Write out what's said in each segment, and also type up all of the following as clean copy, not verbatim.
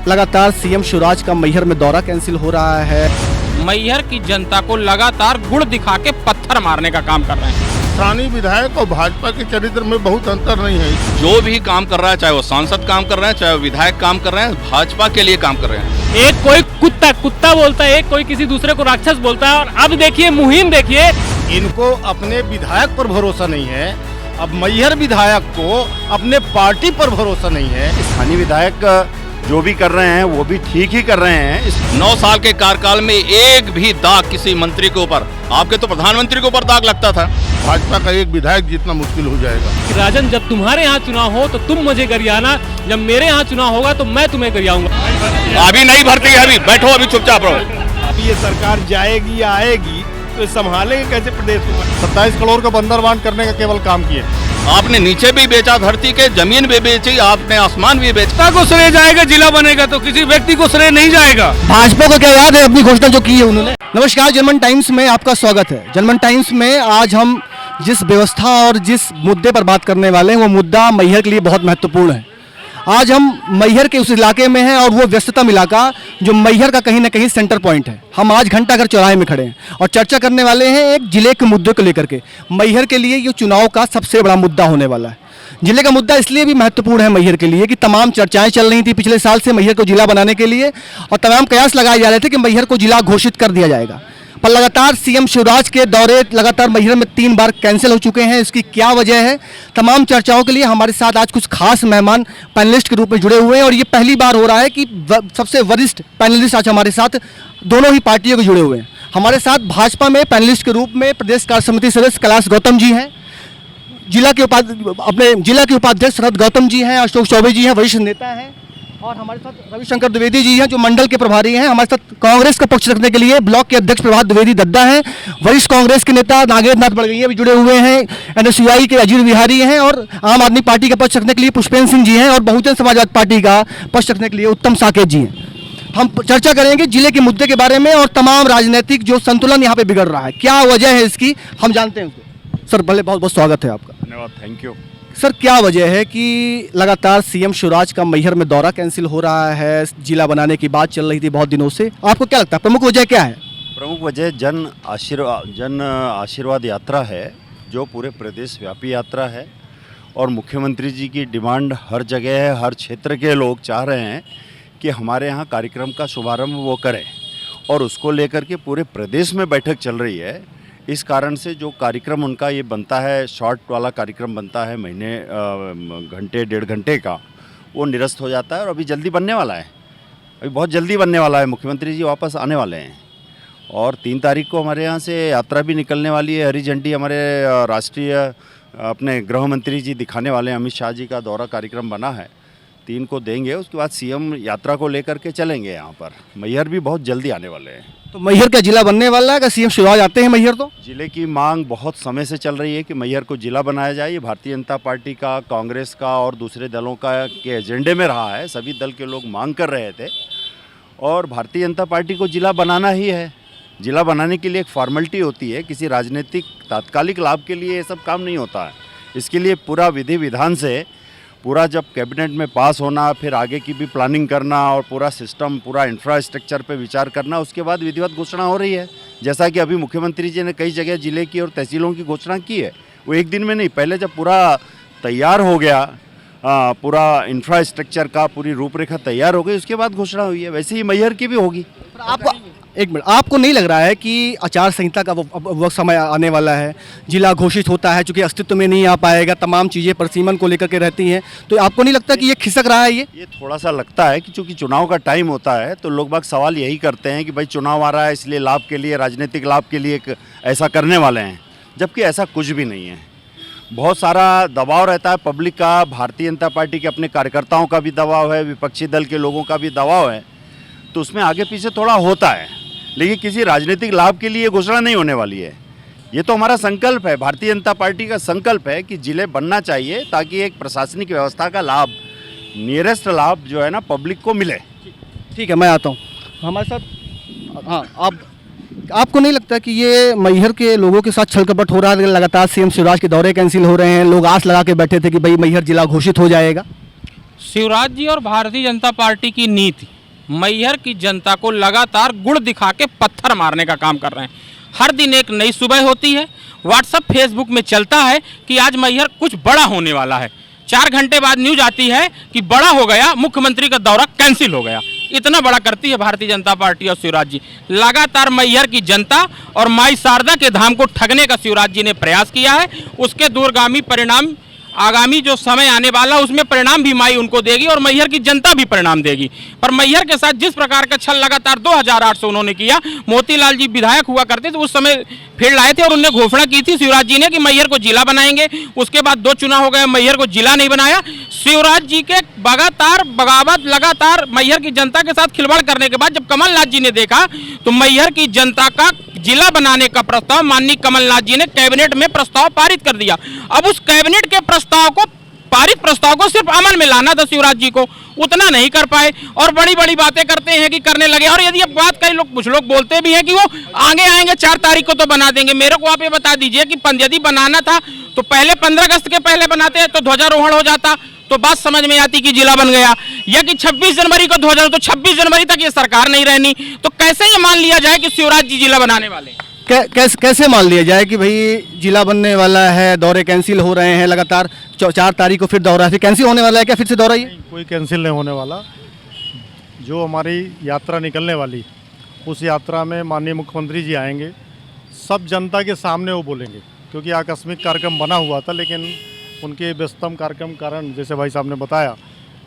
लगातार सीएम शिवराज का मैहर में दौरा कैंसिल हो रहा है। मैहर की जनता को लगातार गुड़ दिखा के पत्थर मारने का काम कर रहे हैं। स्थानीय विधायक और भाजपा के चरित्र में बहुत अंतर नहीं है। जो भी काम कर रहा है, चाहे वो सांसद काम कर रहे हैं, चाहे वो विधायक काम कर रहे हैं, भाजपा के लिए काम कर रहे हैं। एक कोई कुत्ता बोलता है, एक कोई किसी दूसरे को राक्षस बोलता है। और अब देखिए मुहिम देखिए, इनको अपने विधायक पर भरोसा नहीं है। अब मैहर विधायक को अपने पार्टी पर भरोसा नहीं है। स्थानीय विधायक जो भी कर रहे हैं वो भी ठीक ही कर रहे हैं। 9 साल के कार्यकाल में एक भी दाग किसी मंत्री के ऊपर, आपके तो प्रधानमंत्री के ऊपर दाग लगता था। भाजपा का एक विधायक जीतना मुश्किल हो जाएगा। राजन, जब तुम्हारे यहाँ चुनाव हो तो तुम मुझे गरियाना, जब मेरे यहाँ चुनाव होगा तो मैं तुम्हें गरियाऊंगा। अभी नहीं भर्ती है, अभी बैठो, अभी चुपचाप रहो। अभी ये सरकार जाएगी या आएगी तो संभालेंगे कैसे प्रदेश को? 27 करोड़ का बंदरबांट करने का केवल काम किया। आपने नीचे भी बेचा, धरती के जमीन भी बेची, आपने आसमान भी बेचा। को श्रेय जाएगा, जिला बनेगा तो किसी व्यक्ति को श्रेय नहीं जाएगा। भाजपा को क्या याद है अपनी घोषणा जो की है उन्होंने। नमस्कार, जनमन टाइम्स में आपका स्वागत है। जनमन टाइम्स में आज हम जिस व्यवस्था और जिस मुद्दे पर बात करने वाले हैं वो मुद्दा मैहर के लिए बहुत महत्वपूर्ण है। आज हम मैहर के उस इलाके में हैं और वो व्यस्ततम इलाका जो मैहर का कहीं ना कहीं सेंटर पॉइंट है। हम आज घंटाघर चौराहे में खड़े हैं और चर्चा करने वाले हैं एक जिले के मुद्दे को लेकर के। मैहर के लिए ये चुनाव का सबसे बड़ा मुद्दा होने वाला है। जिले का मुद्दा इसलिए भी महत्वपूर्ण है मैहर के लिए कि तमाम चर्चाएं चल रही थी पिछले साल से मैहर को जिला बनाने के लिए और तमाम प्रयास लगाए जा रहे थे कि मैहर को जिला घोषित कर दिया जाएगा। पर लगातार सीएम शिवराज के दौरे लगातार मैहर में 3 बार कैंसिल हो चुके हैं। इसकी क्या वजह है, तमाम चर्चाओं के लिए हमारे साथ आज कुछ खास मेहमान पैनलिस्ट के रूप में जुड़े हुए हैं और ये पहली बार हो रहा है कि सबसे वरिष्ठ पैनलिस्ट आज हमारे साथ दोनों ही पार्टियों के जुड़े हुए हैं। हमारे साथ भाजपा में पैनलिस्ट के रूप में प्रदेश कार्य समिति सदस्य कैलाश गौतम जी हैं, जिला के उपाध्यक्ष शरद गौतम जी हैं, अशोक चौबे जी हैं, वरिष्ठ नेता हैं, और हमारे साथ रविशंकर द्विवेदी जी हैं जो मंडल के प्रभारी हैं। हमारे साथ कांग्रेस का पक्ष रखने के लिए ब्लॉक के अध्यक्ष प्रभात द्विवेदी दद्दा हैं, वरिष्ठ कांग्रेस के नेता नागेंद्र नाथ बड़गैया भी जुड़े हुए हैं, NSUI के अजीत बिहारी हैं, और आम आदमी पार्टी का पक्ष रखने के लिए पुष्पेंद्र सिंह जी हैं, और बहुजन समाजवादी पार्टी का पक्ष रखने के लिए उत्तम साकेत जी हैं। हम चर्चा करेंगे जिले के मुद्दे के बारे में और तमाम राजनीतिक जो संतुलन यहाँ पे बिगड़ रहा है, क्या वजह है इसकी, हम जानते हैं उसको। सर पहले बहुत बहुत स्वागत है आपका। धन्यवाद, थैंक यू। सर, क्या वजह है कि लगातार सीएम शिवराज का मैहर में दौरा कैंसिल हो रहा है? जिला बनाने की बात चल रही थी बहुत दिनों से, आपको क्या लगता है प्रमुख वजह क्या है? प्रमुख वजह जन आशीर्वाद यात्रा है जो पूरे प्रदेश व्यापी यात्रा है और मुख्यमंत्री जी की डिमांड हर जगह है। हर क्षेत्र के लोग चाह रहे हैं कि हमारे यहाँ कार्यक्रम का शुभारंभ वो करें और उसको लेकर के पूरे प्रदेश में बैठक चल रही है। इस कारण से जो कार्यक्रम उनका ये बनता है, शॉर्ट वाला कार्यक्रम बनता है महीने घंटे 1.5 घंटे का, वो निरस्त हो जाता है और अभी जल्दी बनने वाला है, अभी बहुत जल्दी बनने वाला है। मुख्यमंत्री जी वापस आने वाले हैं और 3 तारीख को हमारे यहाँ से यात्रा भी निकलने वाली है। हरी झंडी हमारे राष्ट्रीय अपने गृह मंत्री जी दिखाने वाले हैं। अमित शाह जी का दौरा कार्यक्रम बना है, 3 को देंगे, उसके बाद सीएम यात्रा को लेकर के चलेंगे यहाँ पर। मैहर भी बहुत जल्दी आने वाले हैं। तो मैहर का जिला बनने वाला है? सीएम शिवराज आते हैं मैहर तो जिले की मांग बहुत समय से चल रही है कि मैहर को जिला बनाया जाए। ये भारतीय जनता पार्टी का, कांग्रेस का और दूसरे दलों का के एजेंडे में रहा है। सभी दल के लोग मांग कर रहे थे और भारतीय जनता पार्टी को जिला बनाना ही है। जिला बनाने के लिए एक फॉर्मेलिटी होती है, किसी राजनीतिक तात्कालिक लाभ के लिए ये सब काम नहीं होता है। इसके लिए पूरा विधि विधान से पूरा जब कैबिनेट में पास होना, फिर आगे की भी प्लानिंग करना और पूरा सिस्टम, पूरा इंफ्रास्ट्रक्चर पे विचार करना, उसके बाद विधिवत घोषणा हो रही है। जैसा कि अभी मुख्यमंत्री जी ने कई जगह जिले की और तहसीलों की घोषणा की है, वो एक दिन में नहीं, पहले जब पूरा तैयार हो गया, पूरा इंफ्रास्ट्रक्चर का पूरी रूपरेखा तैयार हो गई, उसके बाद घोषणा हुई है। वैसे ही मैहर की भी होगी। आपको एक मिनट, आपको नहीं लग रहा है कि आचार संहिता का वो समय आने वाला है, जिला घोषित होता है, चूंकि अस्तित्व में नहीं आ पाएगा, तमाम चीज़ें परसीमन को लेकर के रहती हैं, तो आपको नहीं लगता कि ये खिसक रहा है? ये थोड़ा सा लगता है कि चूंकि चुनाव का टाइम होता है तो लोग बाग सवाल यही करते हैं कि भाई चुनाव आ रहा है इसलिए लाभ के लिए, राजनीतिक लाभ के लिए ऐसा करने वाले हैं, जबकि ऐसा कुछ भी नहीं है। बहुत सारा दबाव रहता है पब्लिक का, भारतीय जनता पार्टी के अपने कार्यकर्ताओं का भी दबाव है, विपक्षी दल के लोगों का भी दबाव है, तो उसमें आगे पीछे थोड़ा होता है, लेकिन किसी राजनीतिक लाभ के लिए घोषणा नहीं होने वाली है। ये तो हमारा संकल्प है, भारतीय जनता पार्टी का संकल्प है कि जिले बनना चाहिए ताकि एक प्रशासनिक व्यवस्था का लाभ, नियरेस्ट लाभ जो है ना पब्लिक को मिले। ठीक है, मैं आता हूँ हमारे साथ। हाँ, आपको नहीं लगता कि ये मैहर के लोगों के साथ छल कपट हो रहा है? लगातार सीएम शिवराज के दौरे कैंसिल हो रहे हैं, लोग आस लगा के बैठे थे कि भाई मैहर जिला घोषित हो जाएगा। शिवराज जी और भारतीय जनता पार्टी की नीति मैहर की जनता को लगातार गुड़ दिखा के पत्थर मारने का काम कर रहे हैं। हर दिन एक नई सुबह होती है, व्हाट्सएप फेसबुक में चलता है कि आज मैहर कुछ बड़ा होने वाला है। 4 घंटे बाद न्यूज आती है कि बड़ा हो गया, मुख्यमंत्री का दौरा कैंसिल हो गया। इतना बड़ा करती है भारतीय जनता पार्टी और शिवराज जी। लगातार मैहर की जनता और माई शारदा के धाम को ठगने का शिवराज जी ने प्रयास किया है। उसके दूरगामी परिणाम आगामी जो समय आने वाला उसमें परिणाम भी माई उनको देगी और मैहर की जनता भी परिणाम देगी। पर मैहर के साथ जिस प्रकार का छल लगातार 2008 से उन्होंने किया, मोतीलाल जी विधायक हुआ करते थे, उस समय फील्ड आए थे और उन्होंने घोषणा की थी शिवराज जी ने कि मैहर को जिला बनाएंगे। उसके बाद 2 चुनाव हो गए, मैहर को जिला नहीं बनाया। शिवराज जी के बगावत लगातार मैहर की जनता के साथ खिलवाड़ करने के बाद जब कमलनाथ जी ने देखा तो मैहर की जनता का जिला बनाने का प्रस्ताव माननीय कमलनाथ जी ने कैबिनेट में प्रस्ताव पारित कर दिया। अब उस कैबिनेट के पारित प्रस्ताव को सिर्फ अमल में लाना था शिवराज जी को, उतना नहीं कर पाए और बड़ी बड़ी बातें करते हैं कि करने लगे। और यदि अब बात कई लोग कुछ लोग बोलते भी हैं कि वो आगे आएंगे 4 तारीख को तो बना देंगे। मेरे को आप ये बता दीजिए कि यदि बनाना था तो पहले 15 अगस्त के पहले बनाते तो ध्वजारोहण हो जाता, तो बात समझ में आती कि जिला बन गया, या कि 26 जनवरी को ध्वजारोहण, तो 26 जनवरी तक ये सरकार नहीं रहनी। तो कैसे ये मान लिया जाए कि शिवराज जी जिला बनाने वाले हैं? कैसे मान लिया जाए कि भाई जिला बनने वाला है, दौरे कैंसिल हो रहे हैं लगातार, 4 तारीख को फिर दौरा फिर कैंसिल होने वाला है क्या? फिर से दौरा? ये कोई कैंसिल नहीं होने वाला। जो हमारी यात्रा निकलने वाली, उस यात्रा में माननीय मुख्यमंत्री जी आएंगे, सब जनता के सामने वो बोलेंगे, क्योंकि आकस्मिक कार्यक्रम बना हुआ था, लेकिन उनके व्यस्तम कार्यक्रम कारण, जैसे भाई साहब ने बताया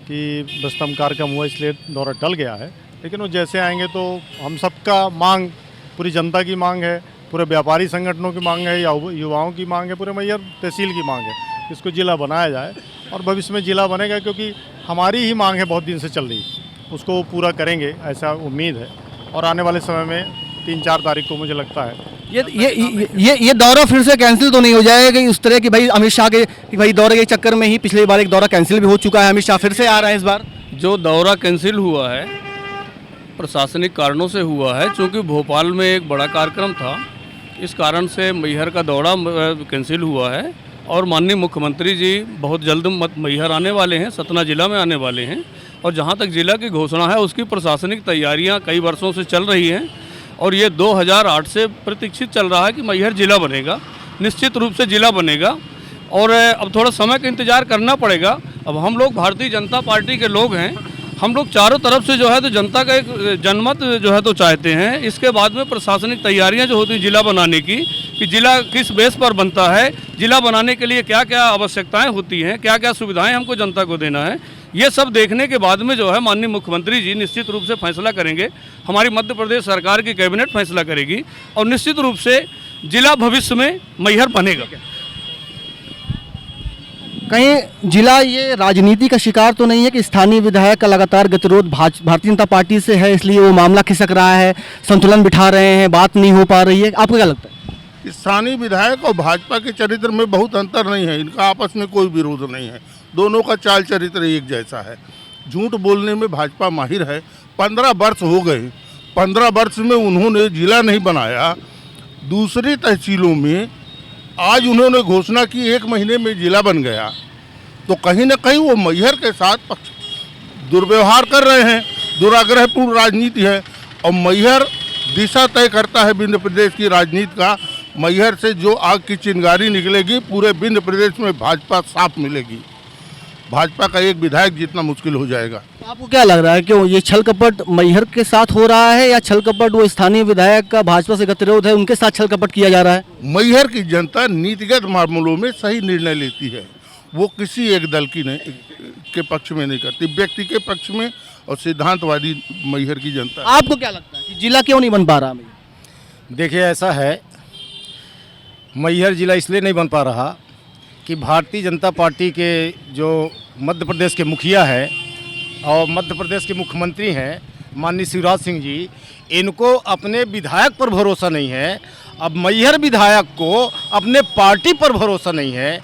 कि व्यस्तम कार्यक्रम हुआ इसलिए दौरा टल गया है। लेकिन वो जैसे आएंगे तो हम सबका मांग, पूरी जनता की मांग है, पूरे व्यापारी संगठनों की मांग है, या युवाओं की मांग है, पूरे मैहर तहसील की मांग है, इसको जिला बनाया जाए और भविष्य में जिला बनेगा, क्योंकि हमारी ही मांग है, बहुत दिन से चल रही, उसको पूरा करेंगे ऐसा उम्मीद है। और आने वाले समय में 3-4 तारीख को मुझे लगता है ये दौरा फिर से कैंसिल तो नहीं हो जाएगा उस तरह की भाई अमित शाह के कि भाई दौरे के चक्कर में ही पिछली बार एक दौरा कैंसिल भी हो चुका है, अमित शाह फिर से आ रहे हैं इस बार? जो दौरा कैंसिल हुआ है प्रशासनिक कारणों से हुआ है, क्योंकि भोपाल में एक बड़ा कार्यक्रम था, इस कारण से मैहर का दौरा कैंसिल हुआ है। और माननीय मुख्यमंत्री जी बहुत जल्द मैहर आने वाले हैं, सतना जिला में आने वाले हैं। और जहां तक जिला की घोषणा है उसकी प्रशासनिक तैयारियां कई वर्षों से चल रही हैं और ये 2008 से प्रतीक्षित चल रहा है कि मैहर जिला बनेगा, निश्चित रूप से जिला बनेगा। और अब थोड़ा समय का इंतज़ार करना पड़ेगा। अब हम लोग भारतीय जनता पार्टी के लोग हैं, हम लोग चारों तरफ से जो है तो जनता का एक जनमत जो है तो चाहते हैं। इसके बाद में प्रशासनिक तैयारियां जो होती हैं जिला बनाने की, कि जिला किस बेस पर बनता है, जिला बनाने के लिए क्या क्या आवश्यकताएं होती हैं, क्या क्या सुविधाएं हमको जनता को देना है, ये सब देखने के बाद में जो है माननीय मुख्यमंत्री जी निश्चित रूप से फैसला करेंगे। हमारी मध्य प्रदेश सरकार की कैबिनेट फैसला करेगी और निश्चित रूप से जिला भविष्य में मैहर बनेगा। कहीं जिला ये राजनीति का शिकार तो नहीं है कि स्थानीय विधायक का लगातार गतिरोध भारतीय जनता पार्टी से है, इसलिए वो मामला खिसक रहा है, संतुलन बिठा रहे हैं, बात नहीं हो पा रही है? आपको क्या लगता है? स्थानीय विधायक और भाजपा के चरित्र में बहुत अंतर नहीं है, इनका आपस में कोई विरोध नहीं है, दोनों का चाल चरित्र एक जैसा है। झूठ बोलने में भाजपा माहिर है। 15 वर्ष हो गए, 15 वर्ष में उन्होंने जिला नहीं बनाया। दूसरी तहसीलों में आज उन्होंने घोषणा की 1 महीने में जिला बन गया, तो कहीं ना कहीं वो मैहर के साथ दुर्व्यवहार कर रहे हैं, दुराग्रहपूर्ण राजनीति है। और मैहर दिशा तय करता है विंध्य प्रदेश की राजनीति का। मैहर से जो आग की चिंगारी निकलेगी, पूरे विंध्य प्रदेश में भाजपा साफ मिलेगी। भाजपा का एक विधायक जीतना मुश्किल हो जाएगा। आपको क्या लग रहा है, क्यों ये छल कपट मैहर के साथ हो रहा है, या छल कपट वो स्थानीय विधायक का भाजपा से गतिरोध है उनके साथ छल कपट किया जा रहा है? मैहर की जनता नीतिगत मामलों में सही निर्णय लेती है, वो किसी एक दल की नहीं के पक्ष में नहीं करती, व्यक्ति के पक्ष में और सिद्धांतवादी मैहर की जनता। आपको क्या लगता है कि जिला क्यों नहीं बन पा रहा? देखिए, ऐसा है, मैहर जिला इसलिए नहीं बन पा रहा कि भारतीय जनता पार्टी के जो मध्य प्रदेश के मुखिया है और मध्य प्रदेश के मुख्यमंत्री हैं माननीय शिवराज सिंह जी, इनको अपने विधायक पर भरोसा नहीं है। अब मैहर विधायक को अपने पार्टी पर भरोसा नहीं है।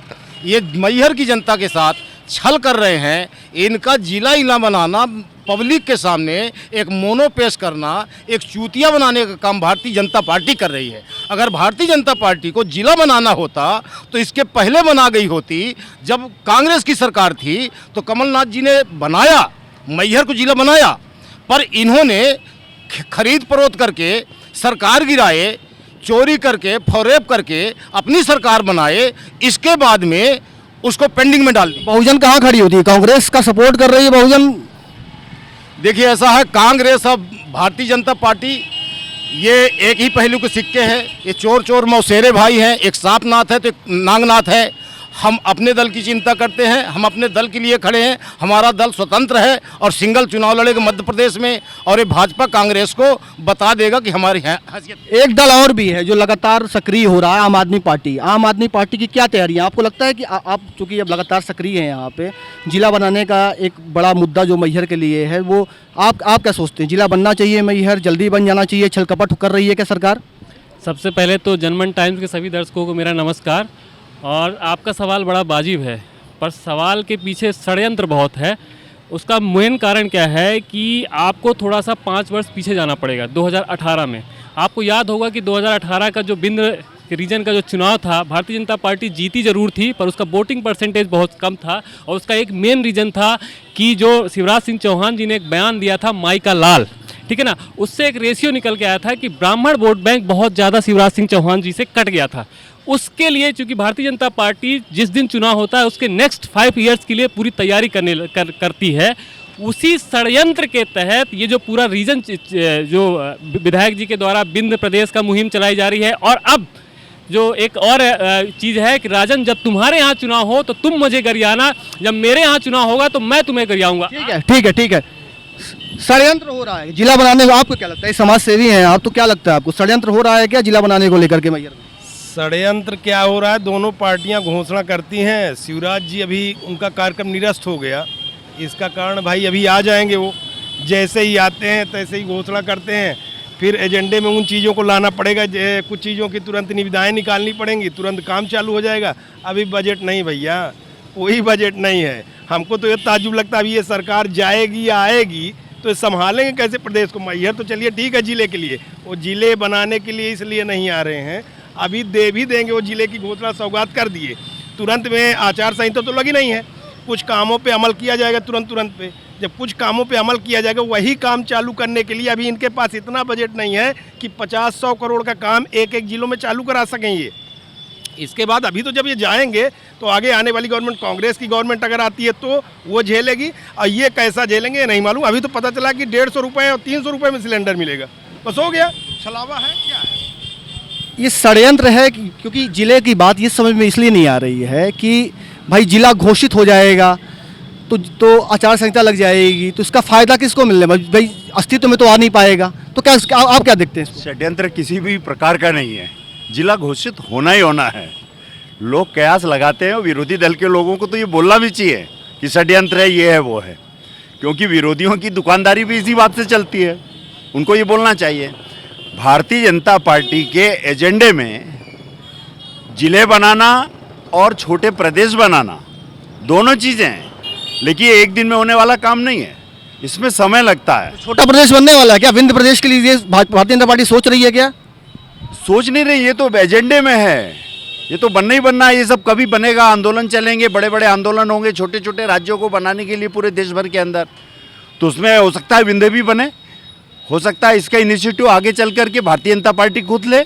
ये मैहर की जनता के साथ छल कर रहे हैं। इनका जिला इला बनाना, पब्लिक के सामने एक मोनो पेश करना, एक चूतिया बनाने का काम भारतीय जनता पार्टी कर रही है। अगर भारतीय जनता पार्टी को जिला बनाना होता तो इसके पहले बना गई होती। जब कांग्रेस की सरकार थी तो कमलनाथ जी ने बनाया, मैहर को जिला बनाया, पर इन्होंने खरीद फरोख्त करके सरकार गिराए, चोरी करके, फरेब करके अपनी सरकार बनाए, इसके बाद में उसको पेंडिंग में डाल दी। बहुजन कहाँ खड़ी होती है? कांग्रेस का सपोर्ट कर रही है बहुजन। देखिए ऐसा है, कांग्रेस अब भारतीय जनता पार्टी ये एक ही पहलू के सिक्के हैं। ये चोर चोर मौसेरे भाई हैं, एक सांपनाथ है तो एक नागनाथ है। हम अपने दल की चिंता करते हैं, हम अपने दल के लिए खड़े हैं। हमारा दल स्वतंत्र है और सिंगल चुनाव लड़ेगा मध्य प्रदेश में, और ये भाजपा कांग्रेस को बता देगा कि हमारी हैसियत। एक दल और भी है जो लगातार सक्रिय हो रहा है, आम आदमी पार्टी। आम आदमी पार्टी की क्या तैयारियां? आपको लगता है कि आप चूंकि अब लगातार सक्रिय हैं यहाँ पे, जिला बनाने का एक बड़ा मुद्दा जो मैहर के लिए है, वो आप क्या सोचते हैं? जिला बनना चाहिए मैहर, जल्दी बन जाना चाहिए, छल कपट कर रही है क्या सरकार? सबसे पहले तो जनमन टाइम्स के सभी दर्शकों को मेरा नमस्कार। और आपका सवाल बड़ा वाजिब है, पर सवाल के पीछे षड्यंत्र बहुत है। उसका मेन कारण क्या है कि आपको थोड़ा सा 5 वर्ष पीछे जाना पड़ेगा। 2018 में आपको याद होगा कि 2018 का जो बिंद रीजन का जो चुनाव था, भारतीय जनता पार्टी जीती जरूर थी, पर उसका वोटिंग परसेंटेज बहुत कम था। और उसका एक मेन रीज़न था कि जो शिवराज सिंह चौहान जी ने एक बयान दिया था, माई का लाल, ठीक है ना, उससे एक रेशियो निकल के आया था कि ब्राह्मण वोट बैंक बहुत ज़्यादा शिवराज सिंह चौहान जी से कट गया था। उसके लिए चूंकि भारतीय जनता पार्टी जिस दिन चुनाव होता है उसके नेक्स्ट 5 ईयर्स के लिए पूरी तैयारी करती है, उसी षड्यंत्र के तहत ये जो पूरा रीजन जो विधायक जी के द्वारा बिंद प्रदेश का मुहिम चलाई जा रही है। और अब जो एक और चीज़ है कि राजन, जब तुम्हारे यहाँ चुनाव हो तो तुम मुझे गरियाना, जब मेरे यहाँ चुनाव होगा तो मैं तुम्हें गरियाऊंगा। ठीक है। षड्यंत्र हो रहा है जिला बनाने को, आपको क्या लगता है? समाज सेवी हैं आप, तो क्या लगता है आपको, षड्यंत्र हो रहा है क्या जिला बनाने को लेकर के मैहर में? षड्यंत्र क्या हो रहा है, दोनों पार्टियां घोषणा करती हैं। शिवराज जी अभी उनका कार्यक्रम निरस्त हो गया, इसका कारण भाई अभी आ जाएंगे वो, जैसे ही आते हैं तैसे ही घोषणा करते हैं। फिर एजेंडे में उन चीज़ों को लाना पड़ेगा, कुछ चीज़ों की तुरंत निविदाएं निकालनी पड़ेंगी, तुरंत काम चालू हो जाएगा। अभी बजट नहीं भैया, कोई बजट नहीं है। हमको तो ये ताज्जुब लगता है अभी ये सरकार जाएगी या आएगी तो ये संभालेंगे कैसे प्रदेश को। मैहर तो चलिए ठीक है जिले के लिए, वो जिले बनाने के लिए इसलिए नहीं आ रहे हैं, अभी दे भी देंगे। वो जिले की घोषणा सौगात कर दिए, तुरंत में आचार संहिता तो लगी नहीं है, कुछ कामों पे अमल किया जाएगा तुरंत पे। जब कुछ कामों पे अमल किया जाएगा, वही काम चालू करने के लिए अभी इनके पास इतना बजट नहीं है कि 50-100 करोड़ का काम एक जिलों में चालू करा सकें ये। इसके बाद अभी तो जब ये जाएंगे तो आगे आने वाली गवर्नमेंट, कांग्रेस की गवर्नमेंट अगर आती है तो वो झेलेगी, और ये कैसा झेलेंगे नहीं मालूम। अभी तो पता चला कि 150 रुपये और 300 रुपये में सिलेंडर मिलेगा, बस हो गया। छलावा है क्या है ये? षड्यंत्र है क्योंकि जिले की बात ये समझ में इसलिए नहीं आ रही है कि भाई जिला घोषित हो जाएगा तो आचार संहिता लग जाएगी, तो इसका फायदा किसको मिलने? भाई अस्तित्व में तो आ नहीं पाएगा। तो क्या आप क्या देखते हैं? षड्यंत्र किसी भी प्रकार का नहीं है, जिला घोषित होना ही होना है। लोग कयास लगाते हैं, विरोधी दल के लोगों को तो ये बोलना भी चाहिए कि षड्यंत्र है, ये है, वो है, क्योंकि विरोधियों की दुकानदारी भी इसी बात से चलती है। उनको ये बोलना चाहिए। भारतीय जनता पार्टी के एजेंडे में जिले बनाना और छोटे प्रदेश बनाना दोनों चीज़ें हैं, लेकिन ये एक दिन में होने वाला काम नहीं है, इसमें समय लगता है। छोटा प्रदेश बनने वाला है क्या? विंध्य प्रदेश के लिए भारतीय जनता पार्टी सोच रही है क्या? सोच नहीं रही, ये तो एजेंडे में है, ये तो बनना ही बनना है। ये सब कभी बनेगा, आंदोलन चलेंगे, बड़े बड़े आंदोलन होंगे छोटे छोटे राज्यों को बनाने के लिए पूरे देश भर के अंदर, तो उसमें हो सकता है विंध्य भी बने, हो सकता है इसका इनिशिएटिव आगे चल करके भारतीय जनता पार्टी खुद ले।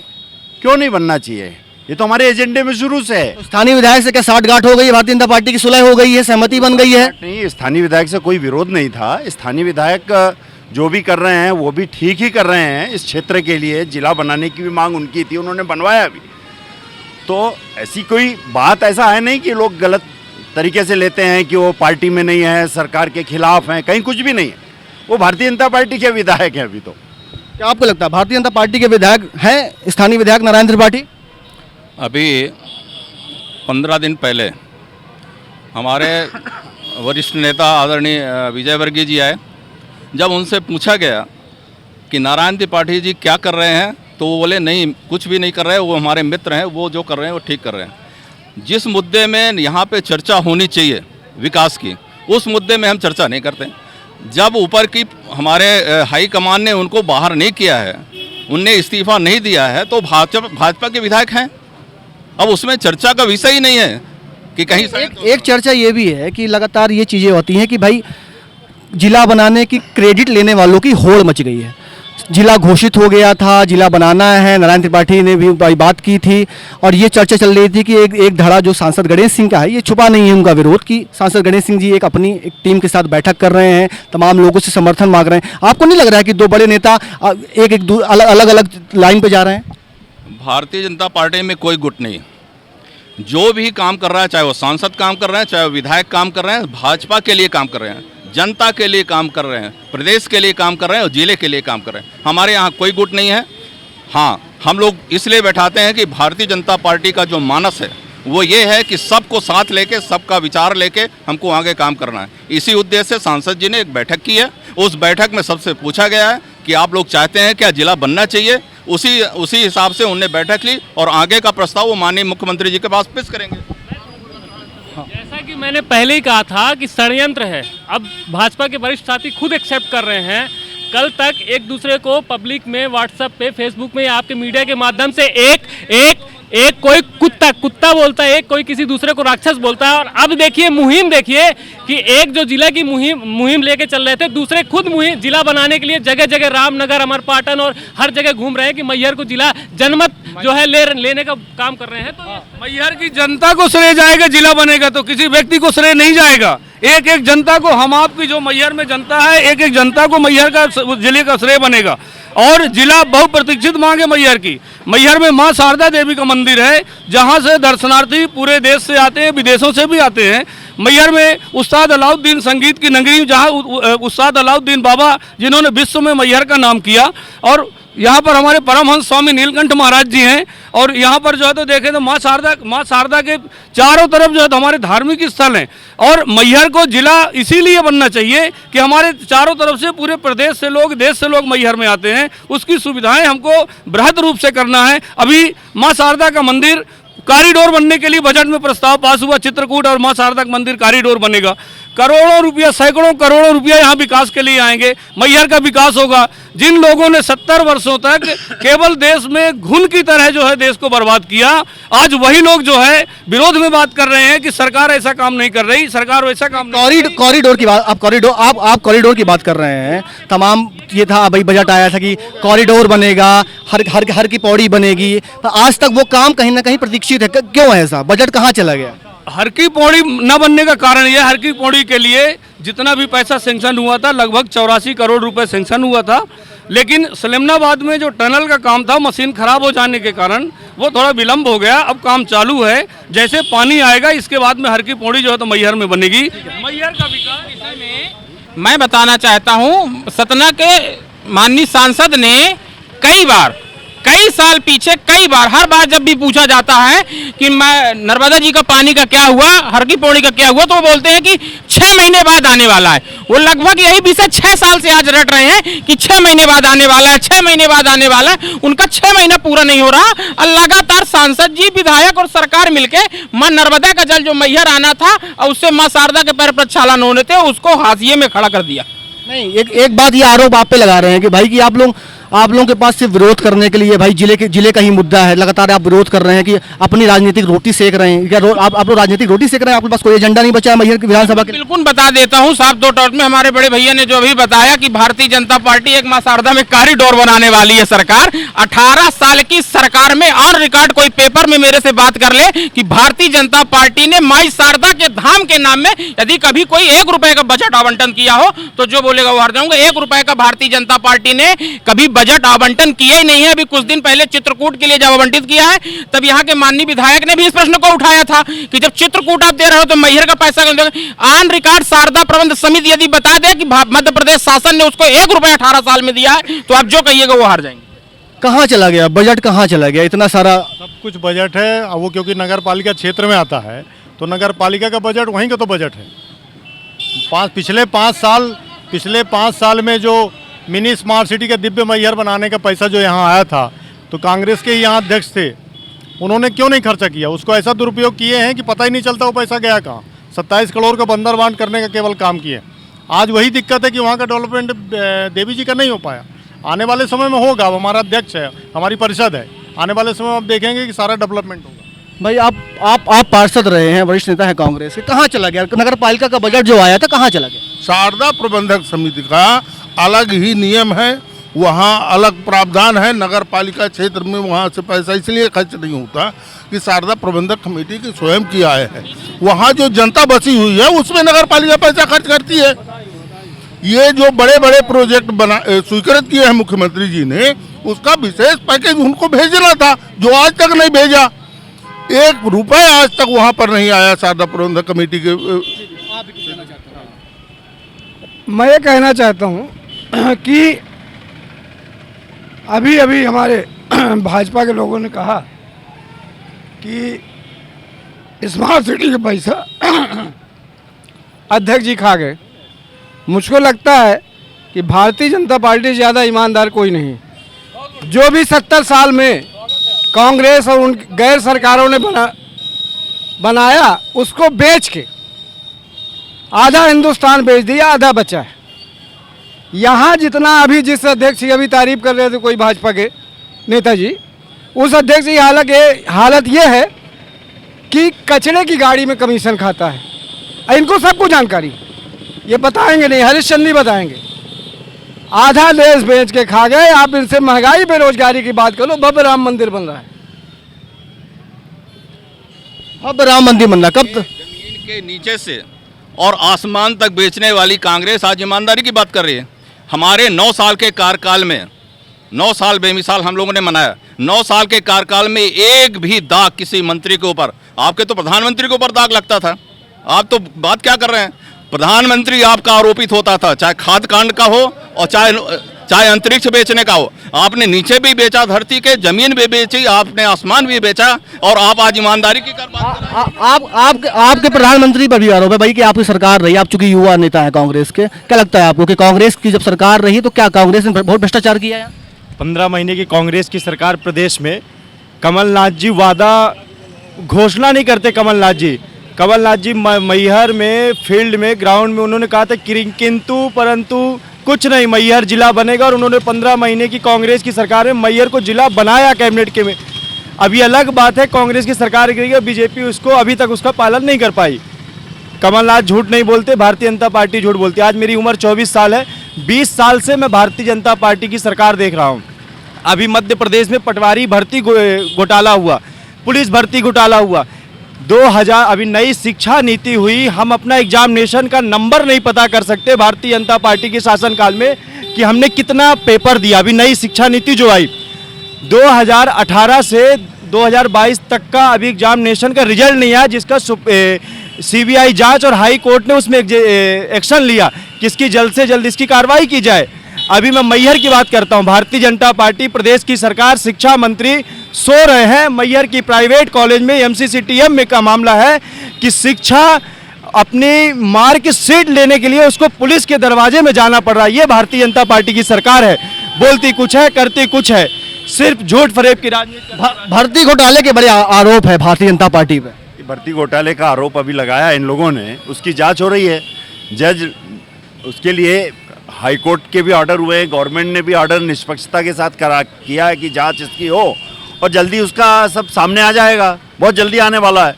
क्यों नहीं बनना चाहिए? ये तो हमारे एजेंडे में शुरू से है। तो स्थानीय विधायक से क्या साठगांठ हो गई है? भारतीय जनता पार्टी की सुलह हो गई है, सहमति बन गई है? नहीं, स्थानीय विधायक से कोई विरोध नहीं था। स्थानीय विधायक जो भी कर रहे हैं वो भी ठीक ही कर रहे हैं। इस क्षेत्र के लिए जिला बनाने की भी मांग उनकी थी, उन्होंने बनवाया भी। तो ऐसी कोई बात ऐसा है नहीं कि लोग गलत तरीके से लेते हैं कि वो पार्टी में नहीं है, सरकार के खिलाफ हैं, कहीं कुछ भी नहीं है। वो भारतीय जनता पार्टी के विधायक हैं अभी तो। क्या आपको लगता है भारतीय जनता पार्टी के विधायक हैं स्थानीय विधायक नारायण त्रिपाठी? अभी 15 दिन पहले हमारे वरिष्ठ नेता आदरणीय विजय वर्गीय जी आए। जब उनसे पूछा गया कि नारायण त्रिपाठी जी क्या कर रहे हैं, तो वो बोले नहीं कुछ भी नहीं कर रहे हैं, वो हमारे मित्र हैं, वो जो कर रहे हैं वो ठीक कर रहे हैं। जिस मुद्दे में यहाँ पे चर्चा होनी चाहिए विकास की, उस मुद्दे में हम चर्चा नहीं करते। जब ऊपर की हमारे हाई कमान ने उनको बाहर नहीं किया है, उनने इस्तीफा नहीं दिया है, तो भाजपा के विधायक हैं। अब उसमें चर्चा का विषय ही नहीं है कि कहीं एक चर्चा ये भी है कि लगातार ये चीज़ें होती हैं कि भाई जिला बनाने की क्रेडिट लेने वालों की होड़ मच गई है। जिला घोषित हो गया था, जिला बनाना है, नारायण त्रिपाठी ने भी बात की थी और ये चर्चा चल रही थी कि एक धड़ा जो सांसद गणेश सिंह का है, ये छुपा नहीं है उनका विरोध कि सांसद गणेश सिंह जी अपनी टीम के साथ बैठक कर रहे हैं, तमाम लोगों से समर्थन मांग रहे हैं। आपको नहीं लग रहा है कि दो बड़े नेता अलग अलग लाइन पे जा रहे हैं? भारतीय जनता पार्टी में कोई गुट नहीं। जो भी काम कर रहा है, चाहे वो सांसद काम कर रहे हैं, चाहे वो विधायक काम कर रहे हैं, भाजपा के लिए काम कर रहे हैं, जनता के लिए काम कर रहे हैं, प्रदेश के लिए काम कर रहे हैं और जिले के लिए काम कर रहे हैं। हमारे यहाँ कोई गुट नहीं है। हाँ, हम लोग इसलिए बैठाते हैं कि भारतीय जनता पार्टी का जो मानस है वो ये है कि सबको साथ लेके, सबका विचार लेके हमको आगे काम करना है। इसी उद्देश्य से सांसद जी ने एक बैठक की है। उस बैठक में सबसे पूछा गया है कि आप लोग चाहते हैं क्या जिला बनना चाहिए। उसी हिसाब से उन्होंने बैठक ली और आगे का प्रस्ताव वो माननीय मुख्यमंत्री जी के पास पेश करेंगे। जैसा कि मैंने पहले ही कहा था कि षड्यंत्र है, अब भाजपा के वरिष्ठ साथी खुद एक्सेप्ट कर रहे हैं। कल तक एक दूसरे को पब्लिक में, व्हाट्सएप पे, फेसबुक में, आपके मीडिया के माध्यम से एक कोई कुत्ता बोलता है, एक कोई किसी दूसरे को राक्षस बोलता है। और अब देखिए मुहिम, देखिए कि एक जो जिला की मुहिम लेके चल रहे थे, दूसरे खुद मुहिम जिला बनाने के लिए जगह जगह रामनगर, अमरपाटन और हर जगह घूम रहे हैं कि मैहर को जिला जनमत जो है लेने का काम कर रहे हैं। तो मैहर की जनता को श्रेय जाएगा, जिला बनेगा तो किसी व्यक्ति को श्रेय नहीं जाएगा। एक एक जनता को, हम आपकी जो मैहर में जनता है, एक एक जनता को मैहर का, जिले का श्रेय बनेगा। और जिला बहुप्रतीक्षित मांग है मैहर की। मैहर में मां शारदा देवी का मंदिर है, जहां से दर्शनार्थी पूरे देश से आते हैं, विदेशों से भी आते हैं। मैहर में उस्ताद अलाउद्दीन संगीत की नगरी, जहां उस्ताद अलाउद्दीन बाबा जिन्होंने विश्व में मैहर का नाम किया, और यहाँ पर हमारे परमहंस स्वामी नीलकंठ महाराज जी हैं। और यहाँ पर जो है तो देखें तो माँ शारदा के चारों तरफ जो है तो हमारे धार्मिक स्थल हैं। और मैहर को जिला इसीलिए बनना चाहिए कि हमारे चारों तरफ से पूरे प्रदेश से लोग, देश से लोग मैहर में आते हैं। उसकी सुविधाएं हमको बृहद रूप से करना है। अभी माँ शारदा का मंदिर कॉरिडोर बनने के लिए बजट में प्रस्ताव पास हुआ, चित्रकूट और मां शारदा का मंदिर कॉरिडोर बनेगा। करोड़ों रुपया, सैकड़ों करोड़ों रुपया यहाँ विकास के लिए आएंगे, मैहर का विकास होगा। जिन लोगों ने 70 वर्षों तक केवल देश में घुन की तरह जो है देश को बर्बाद किया, आज वही लोग जो है विरोध में बात कर रहे हैं कि सरकार ऐसा काम नहीं कर रही, सरकार वैसा काम कॉरिडोर की बात, आप कॉरिडोर की बात कर रहे हैं। तमाम ये था, भाई बजट आया था कि कॉरिडोर बनेगा, हर की पौड़ी बनेगी, पर आज तक वो काम कहीं ना कहीं प्रतीक्षित है। क्यों है ऐसा? बजट कहाँ चला गया? हर की पौड़ी न बनने का कारण यह, हर की पौड़ी के लिए जितना भी पैसा सेंक्शन हुआ था, लगभग 84 करोड़ रुपए सेंक्शन हुआ था। लेकिन सलेमनाबाद में जो टनल का काम था, मशीन खराब हो जाने के कारण वो थोड़ा विलंब हो गया। अब काम चालू है, जैसे पानी आएगा इसके बाद में हर की पौड़ी जो है तो मैहर में बनेगी। मैहर का विकास में मैं बताना चाहता हूँ, सतना के माननीय सांसद ने कई साल पीछे हर बार जब भी पूछा जाता है कि मैं नर्मदा जी का पानी का क्या हुआ, हर की पौड़ी का क्या हुआ, तो वो बोलते हैं कि 6 महीने बाद आने वाला है। वो लगभग यही विषय 6 साल से आज रट रहे हैं कि 6 महीने बाद आने वाला है, 6 महीने बाद आने वाला है। उनका 6 महीना पूरा नहीं हो रहा और लगातार सांसद जी, विधायक और सरकार मिलके माँ नर्मदा का जल जो मैहर आना था और उससे माँ शारदा के पैर प्रक्षालन होने थे, उसको हाशिए में खड़ा कर दिया। नहीं, एक बात ये आरोप आप पे लगा रहे हैं कि भाई कि आप लोगों के पास सिर्फ विरोध करने के लिए, भाई जिले का ही मुद्दा है, लगातार आप विरोध कर रहे हैं कि अपनी राजनीतिक रोटी सेक रहे हैं। क्या आप लोग राजनीतिक रोटी सेक रहे हैं? आपके पास कोई एजेंडा नहीं बचा है मैहर की विधानसभा के? बिल्कुल बता देता हूं, साफ 2 टॉट में हमारे बड़े भैया ने जो अभी बताया कि भारतीय जनता पार्टी एक मां शारदा में कॉरिडोर बनाने वाली है। सरकार 18 साल की सरकार में ऑन रिकॉर्ड कोई पेपर में मेरे से बात कर ले कि भारतीय जनता पार्टी ने माई शारदा के धाम के नाम में यदि कभी कोई 1 रुपए का बजट आवंटन किया हो तो जो बोलेगा वो हार जाऊंगा। 1 रुपए का भारतीय जनता पार्टी ने कभी बजट आवंटन किया ही नहीं है। अभी कुछ दिन पहले चित्रकूट के लिए जब आवंटित किया है, तब यहाँ के माननीय विधायक ने भी इस प्रश्न को उठाया था कि जब चित्रकूट आप दे रहे हो तो मैहर का पैसा क्यों दोगे? ऑन रिकॉर्ड शारदा प्रबंध समिति यदि बता दे कि मध्य प्रदेश शासन ने उसको 1 रुपया 18 साल में दिया है, तो आप जो कहिएगा वो हार जाएंगे। कहाँ चला गया बजट? कहाँ चला गया इतना सारा? सब कुछ बजट है। वो क्योंकि नगर पालिका क्षेत्र में आता है तो नगर पालिका का बजट वहीं का तो बजट है। पिछले 5 साल में जो मिनी स्मार्ट सिटी का दिव्य मैहर बनाने का पैसा जो यहाँ आया था, तो कांग्रेस के यहाँ अध्यक्ष थे, उन्होंने क्यों नहीं खर्चा किया? उसको ऐसा दुरुपयोग किए हैं कि पता ही नहीं चलता वो पैसा गया कहाँ। 27 करोड़ का बंदर बांट करने का केवल काम किए। आज वही दिक्कत है कि वहाँ का डेवलपमेंट देवी जी का नहीं हो पाया। आने वाले समय में होगा। हमारा अध्यक्ष है, हमारी परिषद है, आने वाले समय में आप देखेंगे कि सारा डेवलपमेंट होगा। भाई आप पार्षद रहे हैं, वरिष्ठ नेता है कांग्रेस के, कहाँ चला गया? नगर पालिका का बजट जो आया था कहाँ चला गया? शारदा प्रबंधक समिति का अलग ही नियम है, वहाँ अलग प्रावधान है। नगर पालिका क्षेत्र में वहाँ से पैसा इसलिए खर्च नहीं होता कि शारदा प्रबंधक कमेटी की स्वयं की आय है। वहाँ जो जनता बसी हुई है उसमें नगर पालिका पैसा खर्च करती है। ये जो बड़े बड़े प्रोजेक्ट बना स्वीकृत किए हैं मुख्यमंत्री जी ने, उसका विशेष पैकेज उनको भेजना था, जो आज तक नहीं भेजा। 1 रुपए आज तक वहाँ पर नहीं आया शारदा प्रबंधक कमेटी के। मैं ये कहना चाहता हूँ कि अभी अभी हमारे भाजपा के लोगों ने कहा कि स्मार्ट सिटी का पैसा अध्यक्ष जी खा गए। मुझको लगता है कि भारतीय जनता पार्टी से ज़्यादा ईमानदार कोई नहीं। जो भी 70 साल में कांग्रेस और उन गैर सरकारों ने बनाया, उसको बेच के आधा हिंदुस्तान बेच दिया, आधा बचा है। यहाँ जितना अभी जिस अध्यक्ष की अभी तारीफ कर रहे थे कोई भाजपा के नेताजी, उस अध्यक्ष की हालत ये है कि कचरे की गाड़ी में कमीशन खाता है। इनको सबको जानकारी, ये बताएंगे नहीं, हरिश्चंद्र बताएंगे। आधा देश बेच के खा गए। आप इनसे महंगाई बेरोजगारी की बात करो। भव्य राम मंदिर बन रहा है। अब राम मंदिर बन रहा, कब जमीन के नीचे से और आसमान तक बेचने वाली कांग्रेस आज ईमानदारी की बात कर रही है। हमारे 9 साल के कार्यकाल में, 9 साल बेमिसाल हम लोगों ने मनाया, 9 साल के कार्यकाल में एक भी दाग किसी मंत्री के ऊपर, आपके तो प्रधानमंत्री के ऊपर दाग लगता था। आप तो बात क्या कर रहे हैं, प्रधानमंत्री आपका आरोपित होता था, चाहे खाद्य कांड का हो और चाहे अंतरिक्ष बेचने का हो। आपने नीचे भी बेचा, धरती के जमीन भी बेची, आपने आसमान भी बेचा, और आप आज ईमानदारी की कर बात कर रहे हैं। आपके प्रधानमंत्री पर भी आरोप है भाई कि आपकी सरकार रही, आप चूंकि युवा नेता है कांग्रेस के, क्या लगता है आपको कि कांग्रेस की जब सरकार रही तो क्या कांग्रेस ने बहुत भ्रष्टाचार किया है? 15 महीने की कांग्रेस की सरकार प्रदेश में, कमलनाथ जी वादा घोषणा नहीं करते। कमलनाथ जी मैहर में फील्ड में ग्राउंड में उन्होंने कहा था किंतु परंतु कुछ नहीं, मैहर जिला बनेगा, और उन्होंने 15 महीने की कांग्रेस की सरकार में मैहर को जिला बनाया कैबिनेट के में। अभी अलग बात है कांग्रेस की सरकार की, बीजेपी उसको अभी तक उसका पालन नहीं कर पाई। कमलनाथ झूठ नहीं बोलते, भारतीय जनता पार्टी झूठ बोलती है। आज मेरी उम्र 24 साल है, 20 साल से मैं भारतीय जनता पार्टी की सरकार देख रहा हूँ। अभी मध्य प्रदेश में पटवारी भर्ती घोटाला हुआ, पुलिस भर्ती घोटाला हुआ, 2000 अभी नई शिक्षा नीति हुई। हम अपना एग्जामिनेशन का नंबर नहीं पता कर सकते भारतीय जनता पार्टी के शासनकाल में कि हमने कितना पेपर दिया। अभी नई शिक्षा नीति जो आई 2018 से 2022 तक का अभी एग्जामिनेशन का रिजल्ट नहीं आया, जिसका सीबीआई जांच और हाई कोर्ट ने उसमें एक्शन लिया कि इसकी जल्द से जल्द इसकी कार्रवाई की जाए। अभी मैं मैहर की बात करता हूं। भारतीय जनता पार्टी प्रदेश की सरकार, शिक्षा मंत्री सो रहे हैं। मैहर की प्राइवेट कॉलेज में एमसीसीटीएम में का मामला है कि शिक्षा अपनी मार्क शीट लेने के लिए उसको पुलिस के दरवाजे में जाना पड़ रहा है। ये भारतीय जनता पार्टी की सरकार है, बोलती कुछ है करती कुछ है, सिर्फ झूठ फरेब की राजनीति। भर्ती घोटाले के बड़े आरोप है भारतीय जनता पार्टी पे। भर्ती घोटाले का आरोप अभी लगाया इन लोगों ने, उसकी जांच हो रही है। जज उसके लिए हाई कोर्ट के भी ऑर्डर हुए, गवर्नमेंट ने भी ऑर्डर निष्पक्षता के साथ किया है कि जांच इसकी हो, और जल्दी उसका सब सामने आ जाएगा, बहुत जल्दी आने वाला है।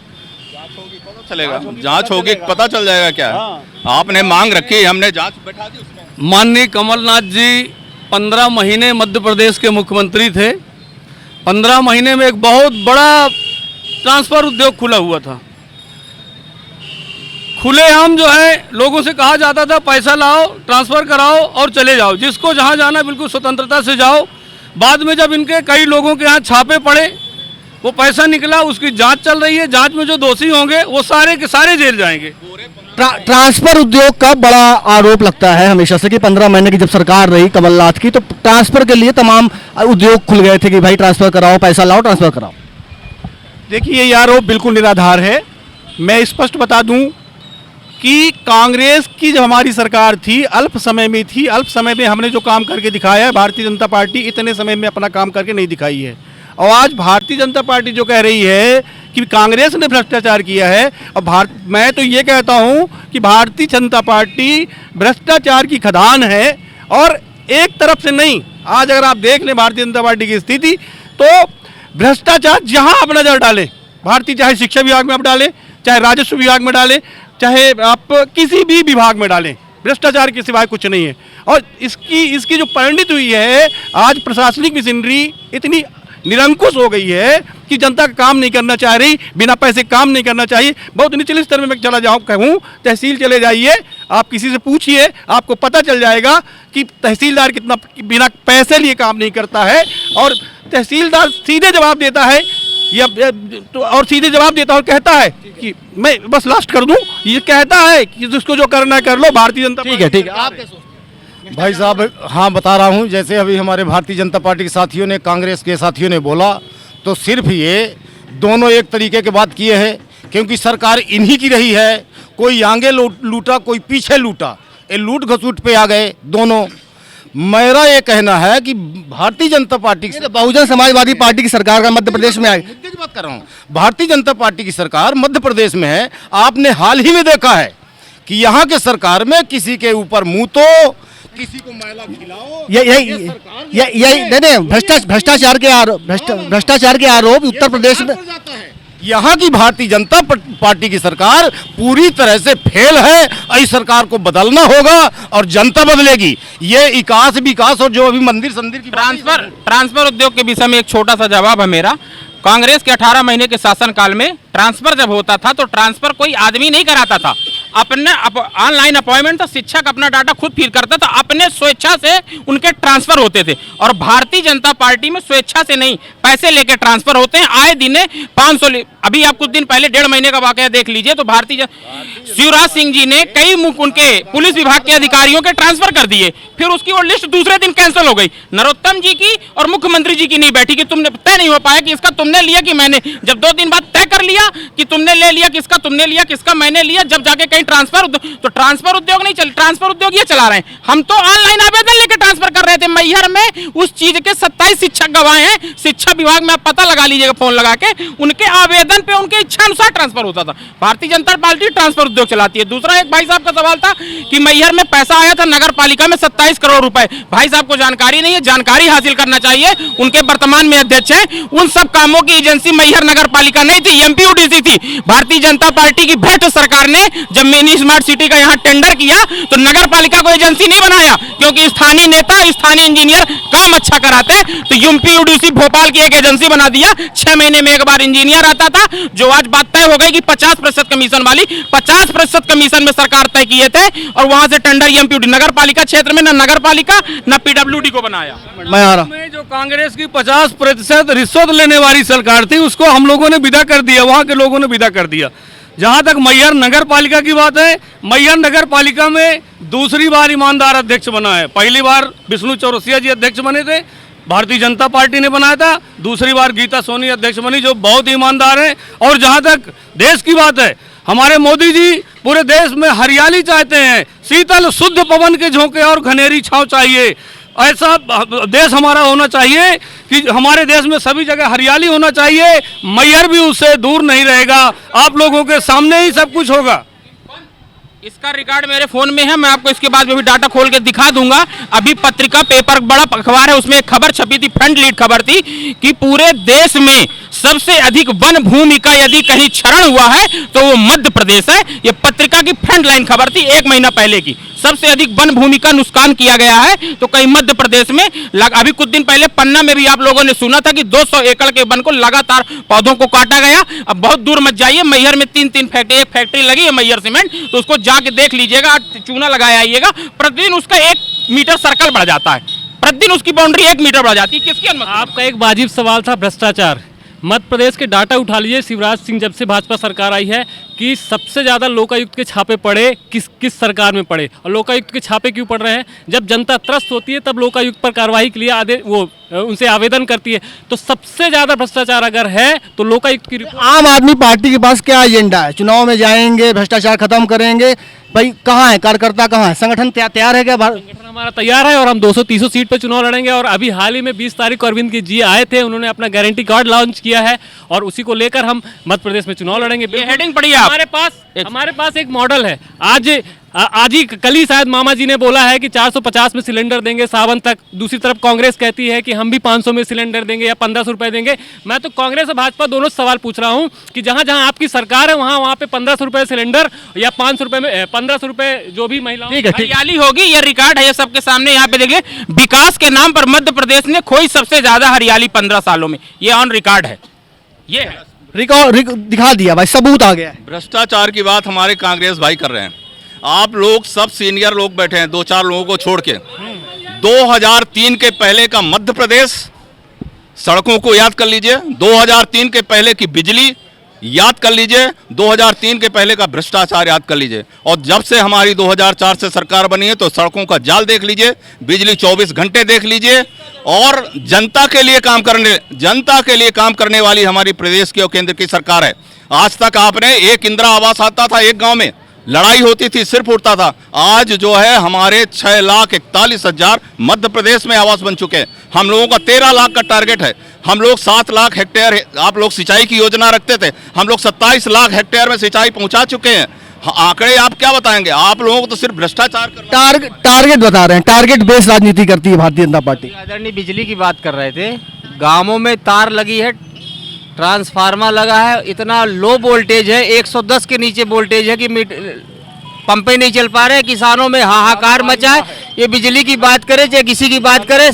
चलेगा, जांच होगी, पता चल जाएगा क्या है। आपने मांग रखी, हमने जांच बैठा दी उसमें। माननीय कमलनाथ जी 15 महीने मध्य प्रदेश के मुख्यमंत्री थे। 15 महीने में एक बहुत बड़ा ट्रांसफर उद्योग खुला हुआ था। खुलेआम जो है लोगों से कहा जाता था पैसा लाओ, ट्रांसफ़र कराओ और चले जाओ, जिसको जहां जाना बिल्कुल स्वतंत्रता से जाओ। बाद में जब इनके कई लोगों के यहाँ छापे पड़े, वो पैसा निकला, उसकी जांच चल रही है। जांच में जो दोषी होंगे वो सारे के सारे जेल जाएंगे। ट्रांसफर उद्योग का बड़ा आरोप लगता है हमेशा से कि 15 महीने की जब सरकार रही कमलनाथ की, तो ट्रांसफर के लिए तमाम उद्योग खुल गए थे कि भाई ट्रांसफर कराओ, पैसा लाओ, ट्रांसफर कराओ। देखिए ये आरोप बिल्कुल निराधार है। मैं स्पष्ट बता दूं कि कांग्रेस की जब हमारी सरकार थी, अल्प समय में थी, अल्प समय में हमने जो काम करके दिखाया है, भारतीय जनता पार्टी इतने समय में अपना काम करके नहीं दिखाई है। और आज भारतीय जनता पार्टी जो कह रही है कि कांग्रेस ने भ्रष्टाचार किया है, और मैं तो ये कहता हूं कि भारतीय जनता पार्टी भ्रष्टाचार की खदान है, और एक तरफ से नहीं। आज अगर आप देख लें भारतीय जनता पार्टी की स्थिति, तो भ्रष्टाचार जहां आप नजर डालें, भारतीय चाहे शिक्षा विभाग में आप डालें, चाहे राजस्व विभाग में डालें, चाहे आप किसी भी विभाग में डालें, भ्रष्टाचार के सिवाय कुछ नहीं है। और इसकी जो परिणति हुई है, आज प्रशासनिक मशीनरी इतनी निरंकुश हो गई है कि जनता का काम नहीं करना चाह रही, बिना पैसे काम नहीं करना चाहिए। बहुत निचले स्तर में मैं चला जाऊँ कहूँ, तहसील चले जाइए, आप किसी से पूछिए, आपको पता चल जाएगा कि तहसीलदार कितना बिना पैसे लिए काम नहीं करता है। और तहसीलदार सीधे जवाब देता है और सीधे जवाब देता और कहता है कि मैं बस लास्ट कर दूं, ये कहता है कि जिसको जो करना है कर लो। भारतीय जनता ठीक है आप भाई साहब, हाँ बता रहा हूँ, जैसे अभी हमारे भारतीय जनता पार्टी के साथियों ने, कांग्रेस के साथियों ने बोला, तो सिर्फ ये दोनों एक तरीके की बात किए हैं, क्योंकि सरकार इन्हीं की रही है। कोई आगे लूटा, कोई पीछे लूटा, ये लूट घसूट पे आ गए दोनों। मेरा ये कहना है कि भारतीय जनता पार्टी की, बहुजन समाजवादी पार्टी की सरकार का मध्य प्रदेश में आई, मुद्दे की बात कर रहा हूँ, भारतीय जनता पार्टी की सरकार मध्य प्रदेश में है। आपने हाल ही में देखा है कि यहाँ के सरकार में किसी के ऊपर मुँह तो किसी को मैला खिलाओ, यही भ्रष्टाचार के आरोप उत्तर प्रदेश में। यहाँ की भारतीय जनता पार्टी की सरकार पूरी तरह से फेल है। इस सरकार को बदलना होगा और जनता बदलेगी। ये विकास और जो अभी मंदिर संदिर की ट्रांसफर उद्योग के विषय में एक छोटा सा जवाब है मेरा। कांग्रेस के 18 महीने के शासनकाल में ट्रांसफर जब होता था तो ट्रांसफर कोई आदमी नहीं कराता था, अपने ऑनलाइन अपॉइंटमेंट था, शिक्षक अपना डाटा खुद फीड करता था, अपने स्वेच्छा से उनके ट्रांसफर होते थे। और भारतीय जनता पार्टी में स्वेच्छा से नहीं, पैसे लेके ट्रांसफर होते हैं। आए दिन 500, अभी आप कुछ दिन पहले 1.5 महीने का वाकया देख लीजिए, तो शिवराज सिंह जी ने कई उनके पुलिस विभाग के अधिकारियों के ट्रांसफर कर दिए, फिर उसकी वो लिस्ट दूसरे दिन कैंसिल हो गई। नरोत्तम जी की और मुख्यमंत्री जी की नहीं बैठी कि तुमने तय नहीं हो पाया कि इसका तुमने लिया कि मैंने। जब 2 दिन बाद तय कर लिया कि तुमने ले लिया, किसका तुमने लिया, किसका मैंने लिया, जब जाके कहीं ट्रांसफर, तो ट्रांसफर उद्योग नहीं चल, ट्रांसफर उद्योग ये चला रहे हैं। हम तो ऑनलाइन आवेदन लेकर ट्रांसफर कर रहे थे। मैहर में उस चीज के 27 शिक्षक गवाह हैं, शिक्षा विभाग में आप पता लगा लीजिएगा फोन लगा के, उनके आवेदन पे उनके इच्छा अनुसार ट्रांसफर होता था। भारतीय जनता पार्टी ट्रांसफर उद्योग चलाती है। दूसरा एक भाई साहब का सवाल था कि मैहर में पैसा आया था नगर पालिका में 27 करोड़ रुपए। भाई साहब को जानकारी नहीं है, जानकारी हासिल करना चाहिए। उनके वर्तमान में अध्यक्ष हैं। उन सब कामों की एजेंसी मैहर नगर पालिका नहीं थी, एमपीयूडीसी थी। भारतीय जनता पार्टी की भ्रष्ट सरकार ने जब मिनी स्मार्ट सिटी का यहाँ टेंडर किया तो नगर पालिका को एजेंसी नहीं बनाया, क्योंकि स्थानीय नेता, स्थानीय इंजीनियर काम अच्छा कराते, तो एमपीयूडीसी भोपाल की एक एजेंसी बना दिया। 6 महीने में एक बार इंजीनियर आता था। जो आज बात तय हो गई कि 50% कमीशन वाली, 50% कमीशन में सरकार तय किए थे, और वहां से टेंडर एमपीयूडी नगर पालिका क्षेत्र में न नगर पालिका न पीडब्ल्यूडी को बनाया। मैं आ रहा में जो कांग्रेस की 50% रिश्वत लेने वाली सरकार थी, उसको हम लोगों ने विदा कर दिया, वहां के लोगों ने विदा कर दिया। जहां तक मैहर नगर पालिका की बात है, मैहर नगर पालिका में दूसरी बार ईमानदार अध्यक्ष बना है। पहली बार विष्णु चौरसिया जी अध्यक्ष बने थे, भारतीय जनता पार्टी ने बनाया था। दूसरी बार गीता सोनी अध्यक्ष बनी, जो बहुत ईमानदार है। और जहां तक देश की बात है, हमारे मोदी जी पूरे देश में हरियाली चाहते हैं, शीतल शुद्ध पवन के झोंके और घनेरी छांव चाहिए। ऐसा देश हमारा होना चाहिए कि हमारे देश में सभी जगह हरियाली होना चाहिए। मैहर भी उससे दूर नहीं रहेगा, आप लोगों के सामने ही सब कुछ होगा। इसका रिकॉर्ड मेरे फोन में है, मैं आपको इसके बाद भी डाटा खोल के दिखा दूंगा। अभी पत्रिका, पेपर, बड़ा अखबार है, उसमें एक खबर छपी थी, फ्रंट लीड खबर थी कि पूरे देश में सबसे अधिक वन भूमि का यदि कहीं क्षरण हुआ है तो वो मध्य प्रदेश है। ये पत्रिका की फ्रंट लाइन खबर थी 1 महीना पहले की। सबसे अधिक वन भूमि का नुकसान किया गया है तो कहीं मध्य प्रदेश में। अभी कुछ दिन पहले पन्ना में भी आप लोगों ने सुना था कि 200 एकड़ के वन को लगातार पौधों को काटा गया। अब बहुत दूर मत जाइए, मैहर में 3 फैक्ट्री, एक फैक्ट्री लगी है मैहर सीमेंट, तो उसको जाके देख लीजिएगा, चूना लगाया आइएगा। प्रतिदिन उसका 1 मीटर सर्कल बढ़ जाता है, प्रतिदिन उसकी बाउंड्री 1 मीटर बढ़ जाती है। किसकी अनुमति? आपका एक वाजिब सवाल था भ्रष्टाचार। मध्य प्रदेश के डाटा उठा लीजिए, शिवराज सिंह जब से भाजपा सरकार आई है कि सबसे ज़्यादा लोकायुक्त के छापे पड़े किस सरकार में पड़े। और लोकायुक्त के छापे क्यों पड़ रहे हैं? जब जनता त्रस्त होती है तब लोकायुक्त पर कार्रवाई के लिए उनसे आवेदन करती है। तो सबसे ज़्यादा भ्रष्टाचार अगर है तो लोकायुक्त की रिपोर्ट। आम आदमी पार्टी के पास क्या एजेंडा है? चुनाव में जाएंगे, भ्रष्टाचार खत्म करेंगे, भाई कहाँ है कार्यकर्ता, कहाँ है संगठन? तैयार है क्या? संगठन हमारा तैयार है और हम 200-300 सीट पर चुनाव लड़ेंगे। और अभी हाल ही में 20 तारीख को अरविंद के जी आए थे, उन्होंने अपना गारंटी कार्ड लॉन्च किया है और उसी को लेकर हम मध्य प्रदेश में चुनाव लड़ेंगे। हेडिंग पढ़िए आप। हमारे पास एक मॉडल है। आज आज ही कल ही शायद मामा जी ने बोला है कि 450 में सिलेंडर देंगे सावन तक। दूसरी तरफ कांग्रेस कहती है कि हम भी 500 में सिलेंडर देंगे या 1500 रुपए देंगे। मैं तो कांग्रेस और भाजपा दोनों से सवाल पूछ रहा हूं कि जहां जहां आपकी सरकार है वहां पे 1500 रुपए सिलेंडर या 500 रुपए में 1500 रुपए जो भी महिलाओं हरियाली होगी, ये रिकॉर्ड है, ये सबके सामने। यहाँ पे देखिए, विकास के नाम पर मध्य प्रदेश ने खोई सबसे ज्यादा हरियाली 15 सालों में, ये ऑन रिकॉर्ड है। ये है रिकॉर्ड दिखा दिया भाई, सबूत आ गया है। भ्रष्टाचार की बात हमारे कांग्रेस भाई कर रहे हैं। आप लोग सब सीनियर लोग बैठे हैं, 2-4 लोगों को छोड़ के। 2003 के पहले का मध्य प्रदेश, सड़कों को याद कर लीजिए। 2003 के पहले की बिजली याद कर लीजिए। 2003 के पहले का भ्रष्टाचार याद कर लीजिए। और जब से हमारी 2004 से सरकार बनी है तो सड़कों का जाल देख लीजिए, बिजली 24 घंटे देख लीजिए। और जनता के लिए काम करने वाली हमारी प्रदेश की और केंद्र की सरकार है। आज तक आपने एक इंदिरा आवास आता था, एक गांव में लड़ाई होती थी, सिर्फ उठता था। आज जो है हमारे 6,41,000 मध्य प्रदेश में आवास बन चुके हैं। हम लोगों का 13 लाख का टारगेट है। हम लोग 7 लाख हेक्टेयर, आप लोग सिंचाई की योजना रखते थे, हम लोग 27 लाख हेक्टेयर में सिंचाई पहुंचा चुके हैं। आंकड़े आप क्या बताएंगे? आप लोगों को तो सिर्फ भ्रष्टाचार टारगेट बता रहे हैं, टारगेट बेस्ड राजनीति करती है भारतीय जनता पार्टी। आदरणीय बिजली की बात कर रहे थे, गांवों में तार लगी है, ट्रांसफार्मर लगा है, इतना लो वोल्टेज है, 110 के नीचे वोल्टेज है कि पंपे नहीं चल पा रहे। किसानों में हाहाकार मचा है। ये बिजली की बात करे चाहे किसी की बात करे,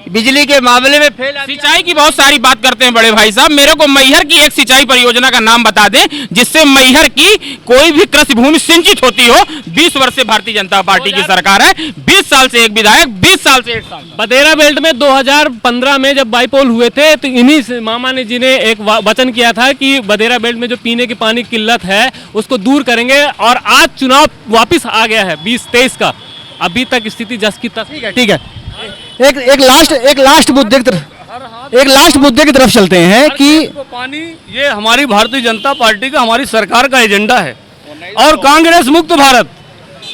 बिजली के मामले में फेल। सिंचाई की बहुत सारी बात करते हैं बड़े भाई साहब, मेरे को मैहर की एक सिंचाई परियोजना का नाम बता दें जिससे मैहर की कोई भी कृषि भूमि सिंचित होती हो। 20 वर्ष से भारतीय जनता पार्टी की सरकार है, 20 साल से एक विधायक, 20 साल से 1 साल। बदेरा बेल्ट में 2015 में जब बाईपोल हुए थे तो इन्हीं मामा ने जी ने एक वचन किया था कि बदेरा बेल्ट में जो पीने के पानी की किल्लत है उसको दूर करेंगे। और आज चुनाव वापिस आ गया है 2023 का, अभी तक स्थिति जस की तस। ठीक है। एक लास्ट मुद्दे की तरफ चलते हैं कि पानी, ये हमारी भारतीय जनता पार्टी का, हमारी सरकार का एजेंडा है। और कांग्रेस मुक्त भारत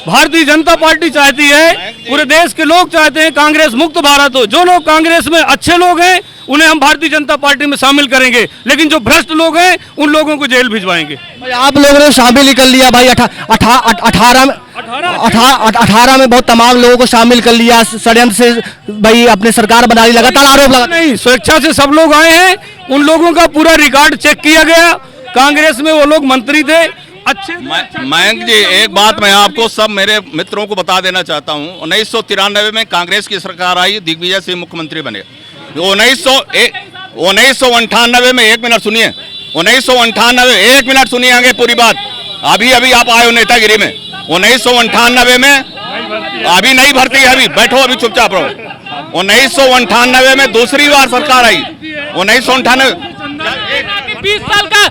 भारतीय जनता पार्टी चाहती है, पूरे देश के लोग चाहते हैं कांग्रेस मुक्त भारत हो। जो लोग कांग्रेस में अच्छे लोग हैं उन्हें हम भारतीय जनता पार्टी में शामिल करेंगे, लेकिन जो भ्रष्ट लोग हैं उन लोगों को जेल भिजवाएंगे। आप लोगों ने शामिल ही कर लिया भाई। 18 में बहुत तमाम लोगों को शामिल कर लिया, षड्यंत्र से भाई अपने सरकार बना ली, लगातार आरोप लगा। नहीं, स्वेच्छा से सब लोग आए हैं, उन लोगों का पूरा रिकॉर्ड चेक किया गया। कांग्रेस में वो लोग मंत्री थे, अच्छे। मयंक जी, एक बात मैं आपको सब मेरे मित्रों को बता देना चाहता हूं। 1993 में कांग्रेस की सरकार आई, दिग्विजय सिंह मुख्यमंत्री बने। 1998 में, 1 मिनट सुनिए, 1998, 1 मिनट सुनिए आगे पूरी बात। अभी आप आए हो नेतागिरी में। 1998 में अभी नहीं भर्ती है, अभी बैठो, अभी चुपचाप रहो। 1998 में दूसरी बार सरकार आई। 1998 20 साल का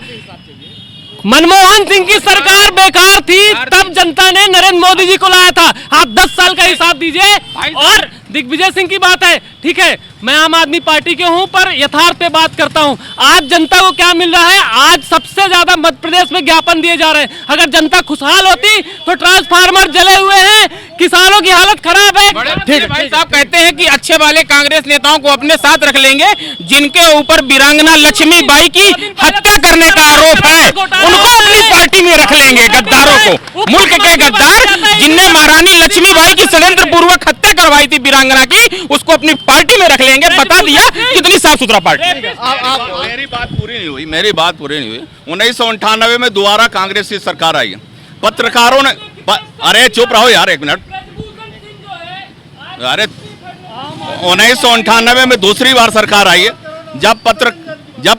मनमोहन सिंह की सरकार बेकार थी, तब जनता ने नरेंद्र मोदी जी को लाया था। आप 10 साल का हिसाब दीजिए। और दिग्विजय सिंह की बात है, ठीक है, मैं आम आदमी पार्टी के हूं पर यथार्थ पे बात करता हूं। आज जनता को क्या मिल रहा है? आज सबसे ज्यादा मध्य प्रदेश में ज्ञापन दिए जा रहे हैं। अगर जनता खुशहाल होती तो ट्रांसफार्मर जले हुए हैं, किसानों की हालत खराब है। भाई साहब कहते हैं कि अच्छे वाले कांग्रेस नेताओं को अपने साथ रख लेंगे, जिनके ऊपर वीरांगना लक्ष्मीबाई की हत्या करने का आरोप है उनको अपनी पार्टी में रख लेंगे। गद्दारों को, मुल्क के गद्दार जिनने महारानी लक्ष्मीबाई की षड्यंत्र पूर्वक हत्या करवाई थी वीरांगना की, उसको अपनी पार्टी में रख लेंगे। बता दिया कितनी साफ सुथरा पार्टी। मेरी बात पूरी नहीं हुई। 1998 में दोबारा कांग्रेस की सरकार आई। पत्रकारों ने, अरे चुप रहो यार 1 मिनट। अरे 1998 में दूसरी बार सरकार आई है। जब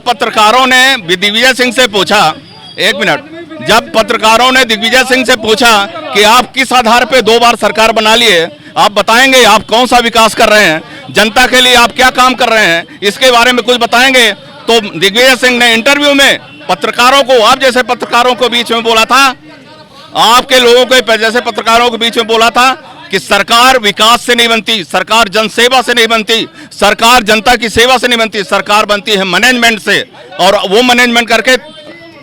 पत्रकारों ने दिग्विजय सिंह से पूछा, 1 मिनट, जब पत्रकारों ने दिग्विजय सिंह से पूछा कि आप किस आधार पे 2 बार सरकार बना लिए, आप बताएंगे आप कौन सा विकास कर रहे हैं, जनता के लिए आप क्या काम कर रहे हैं, इसके बारे में कुछ बताएंगे। तो दिग्विजय सिंह ने इंटरव्यू में पत्रकारों को, आप जैसे पत्रकारों को बीच में बोला था, आपके लोगों के जैसे पत्रकारों के बीच में बोला था कि सरकार विकास से नहीं बनती, सरकार जनसेवा से नहीं बनती, सरकार जनता की सेवा से नहीं बनती, सरकार बनती है मैनेजमेंट से। और वो मैनेजमेंट करके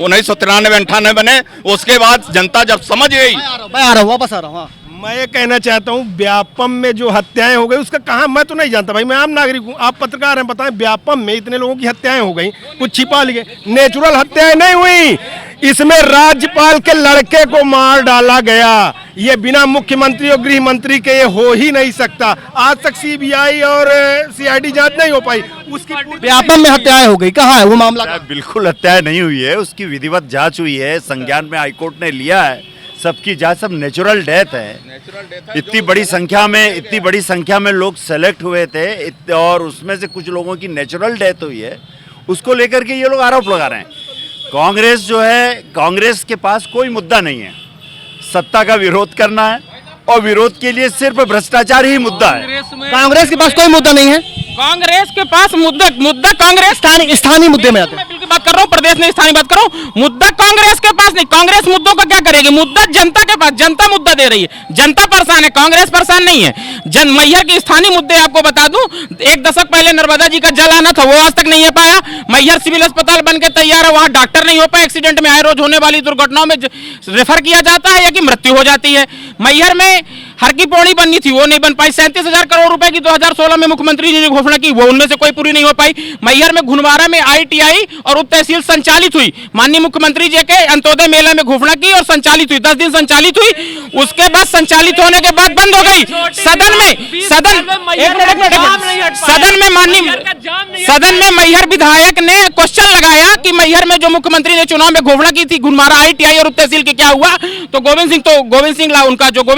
1993-98 बने। उसके बाद जनता जब समझ गई। वापस आ रहा हूँ। मैं ये कहना चाहता हूँ, व्यापम में जो हत्याएं हो गई उसका कहाँ, मैं तो नहीं जानता भाई, मैं आम नागरिक हूँ, आप पत्रकार हैं, बताएं व्यापम में इतने लोगों की हत्याएं हो गई, कुछ छिपा लिए, नेचुरल हत्याएं नहीं हुई। इसमें राज्यपाल के लड़के को मार डाला गया। ये बिना मुख्यमंत्री और गृह मंत्री के ये हो ही नहीं सकता। आज तक सीबीआई और सीआईडी जांच नहीं हो पाई। उसकी व्यापम में हत्याएं हो गई, कहाँ है वो मामला? बिल्कुल हत्या नहीं हुई है, उसकी विधिवत जांच हुई है, संज्ञान में हाईकोर्ट ने लिया है, सबकी जांच, सब नेचुरल डेथ है। इतनी बड़ी संख्या में लोग सेलेक्ट हुए थे और उसमें से कुछ लोगों की नेचुरल डेथ हुई है, उसको लेकर के ये लोग आरोप लगा रहे हैं। कांग्रेस जो है, कांग्रेस के पास कोई मुद्दा नहीं है, सत्ता का विरोध करना है और विरोध के लिए सिर्फ भ्रष्टाचार ही मुद्दा है। कांग्रेस के पास कोई मुद्दा नहीं है। कांग्रेस के पास मुद्दा कांग्रेस स्थानीय मुद्दे में आते हैं। बिल्कुल बात कर रहा हूँ, प्रदेश में स्थानीय बात कर रहा हूँ। मुद्दा कांग्रेस के पास नहीं, कांग्रेस मुद्दों का क्या करेगी? मुद्दा जनता के पास, जनता मुद्दा दे रही है, जनता परेशान है, कांग्रेस परेशान नहीं है। मैहर के स्थानीय मुद्दे आपको बता दूं, 1 दशक पहले नर्मदा जी का जल आना था, वो आज तक नहीं हो पाया। मैहर सिविल अस्पताल बन के तैयार है, वहाँ डॉक्टर नहीं हो पाए, एक्सीडेंट में आए रोज होने वाली दुर्घटनाओं में रेफर किया जाता है या कि मृत्यु हो जाती है। मैहर में हर की पौड़ी बननी थी, वो नहीं बन पाई। 37,000 करोड़ रुपए की 2016 में मुख्यमंत्री जी ने घोषणा की, वो उनमें से कोई पूरी नहीं हो पाई। मैहर में घुनवारा में ITI और उप तहसील संचालित हुई, माननीय मुख्यमंत्री जी के अंत्योदय मेला में घोषणा की और संचालित हुई, 10 दिन संचालित हुई। उसके बाद संचालित होने के बाद बंद हो गई। सदन में मैहर विधायक ने क्वेश्चन लगाया कि मैहर में जो मुख्यमंत्री ने चुनाव में घोषणा की थी घुनवारा ITI और उप तहसील के क्या हुआ? तो गोविंद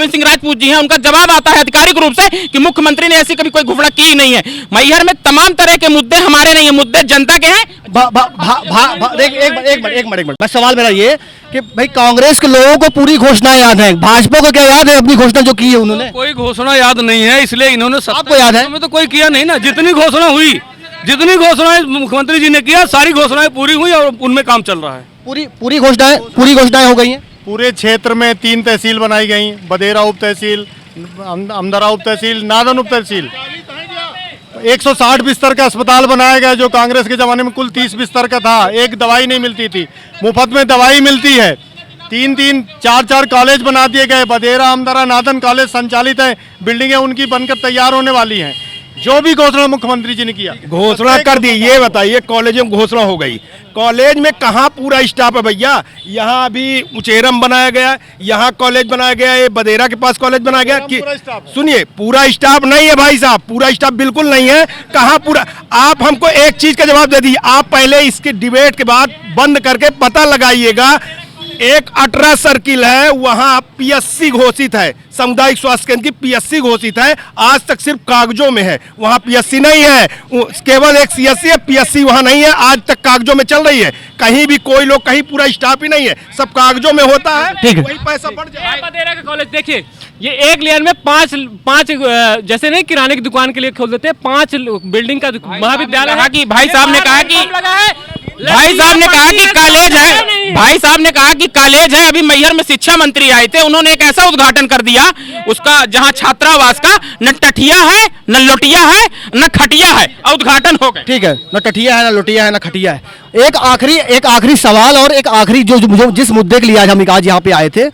सिंह राजपूत जी हैं, उनका जवाब आता है आधिकारिक रूप से कि मुख्यमंत्री ने ऐसी कभी कोई घोषणा की नहीं है। मैहर में तमाम तरह के मुद्दे हमारे नहीं है, मुद्दे जनता के हैं। एक मिनट, बस सवाल मेरा ये कि भाई कांग्रेस के लोगों को पूरी घोषणाएं याद है, भाजपा को क्या याद है अपनी घोषणा जो की है उन्होंने? कोई घोषणा याद नहीं है, इसलिए इन्होंने आपको याद है? में तो कोई किया नहीं ना। जितनी घोषणाएं मुख्यमंत्री जी ने किया, सारी घोषणाएं पूरी हुई और उनमें काम चल रहा है। पूरी घोषणाएं हो गई हैं। पूरे क्षेत्र में 3 तहसील बनाई गई, बदेरा उप तहसील, अमदरा उप तहसील, नादन उप तहसील। 160 बिस्तर का अस्पताल बनाया गया, जो कांग्रेस के जमाने में कुल 30 बिस्तर का था। एक दवाई नहीं मिलती थी, मुफ्त में दवाई मिलती है। 3-3, 4-4 कॉलेज बना दिए गए। बदेरा, अमदरा, नादन कॉलेज संचालित है, बिल्डिंगें उनकी बनकर तैयार होने वाली हैं। जो भी घोषणा मुख्यमंत्री जी ने किया, घोषणा कर दी। ये बताइए, कॉलेजों में घोषणा हो गई, कॉलेज में कहाँ पूरा स्टाफ है भैया? यहाँ अभी उचेरम बनाया गया, यहाँ कॉलेज बनाया गया, ये बदेरा के पास कॉलेज बनाया गया कि सुनिए, पूरा स्टाफ नहीं है भाई साहब, पूरा स्टाफ बिल्कुल नहीं है। कहाँ पूरा? आप हमको एक चीज का जवाब दे दीजिए, आप पहले इसके डिबेट के बाद बंद करके पता लगाइएगा। एक 18 सर्किल है, वहाँ PSC घोषित है, सामुदायिक स्वास्थ्य केंद्र की PSC घोषित है, आज तक सिर्फ कागजों में है, वहाँ PSC नहीं है। केवल एक CSC है, PSC वहाँ नहीं है, आज तक कागजों में चल रही है। कहीं भी कोई लोग, कहीं पूरा स्टाफ ही नहीं है, सब कागजों में होता है, वही पैसा बढ़ जाए। बदेरा का कॉलेज देखिए, ये एक लेयर में पांच जैसे नहीं किराने की दुकान के लिए खोल देते हैं, 5 बिल्डिंग का महाविद्यालय है। कि भाई साहब ने कहा कि कॉलेज है। अभी मैहर में शिक्षा मंत्री आए थे, उन्होंने एक ऐसा उद्घाटन कर दिया उसका, जहां छात्रावास का न टठिया है, न लोटिया है, न खटिया है, उद्घाटन हो गया। ठीक है, न टठिया है, न लोटिया है, न खटिया है। एक आखिरी सवाल और एक आखिरी जो जिस मुद्दे के लिए आज यहाँ पे आए थे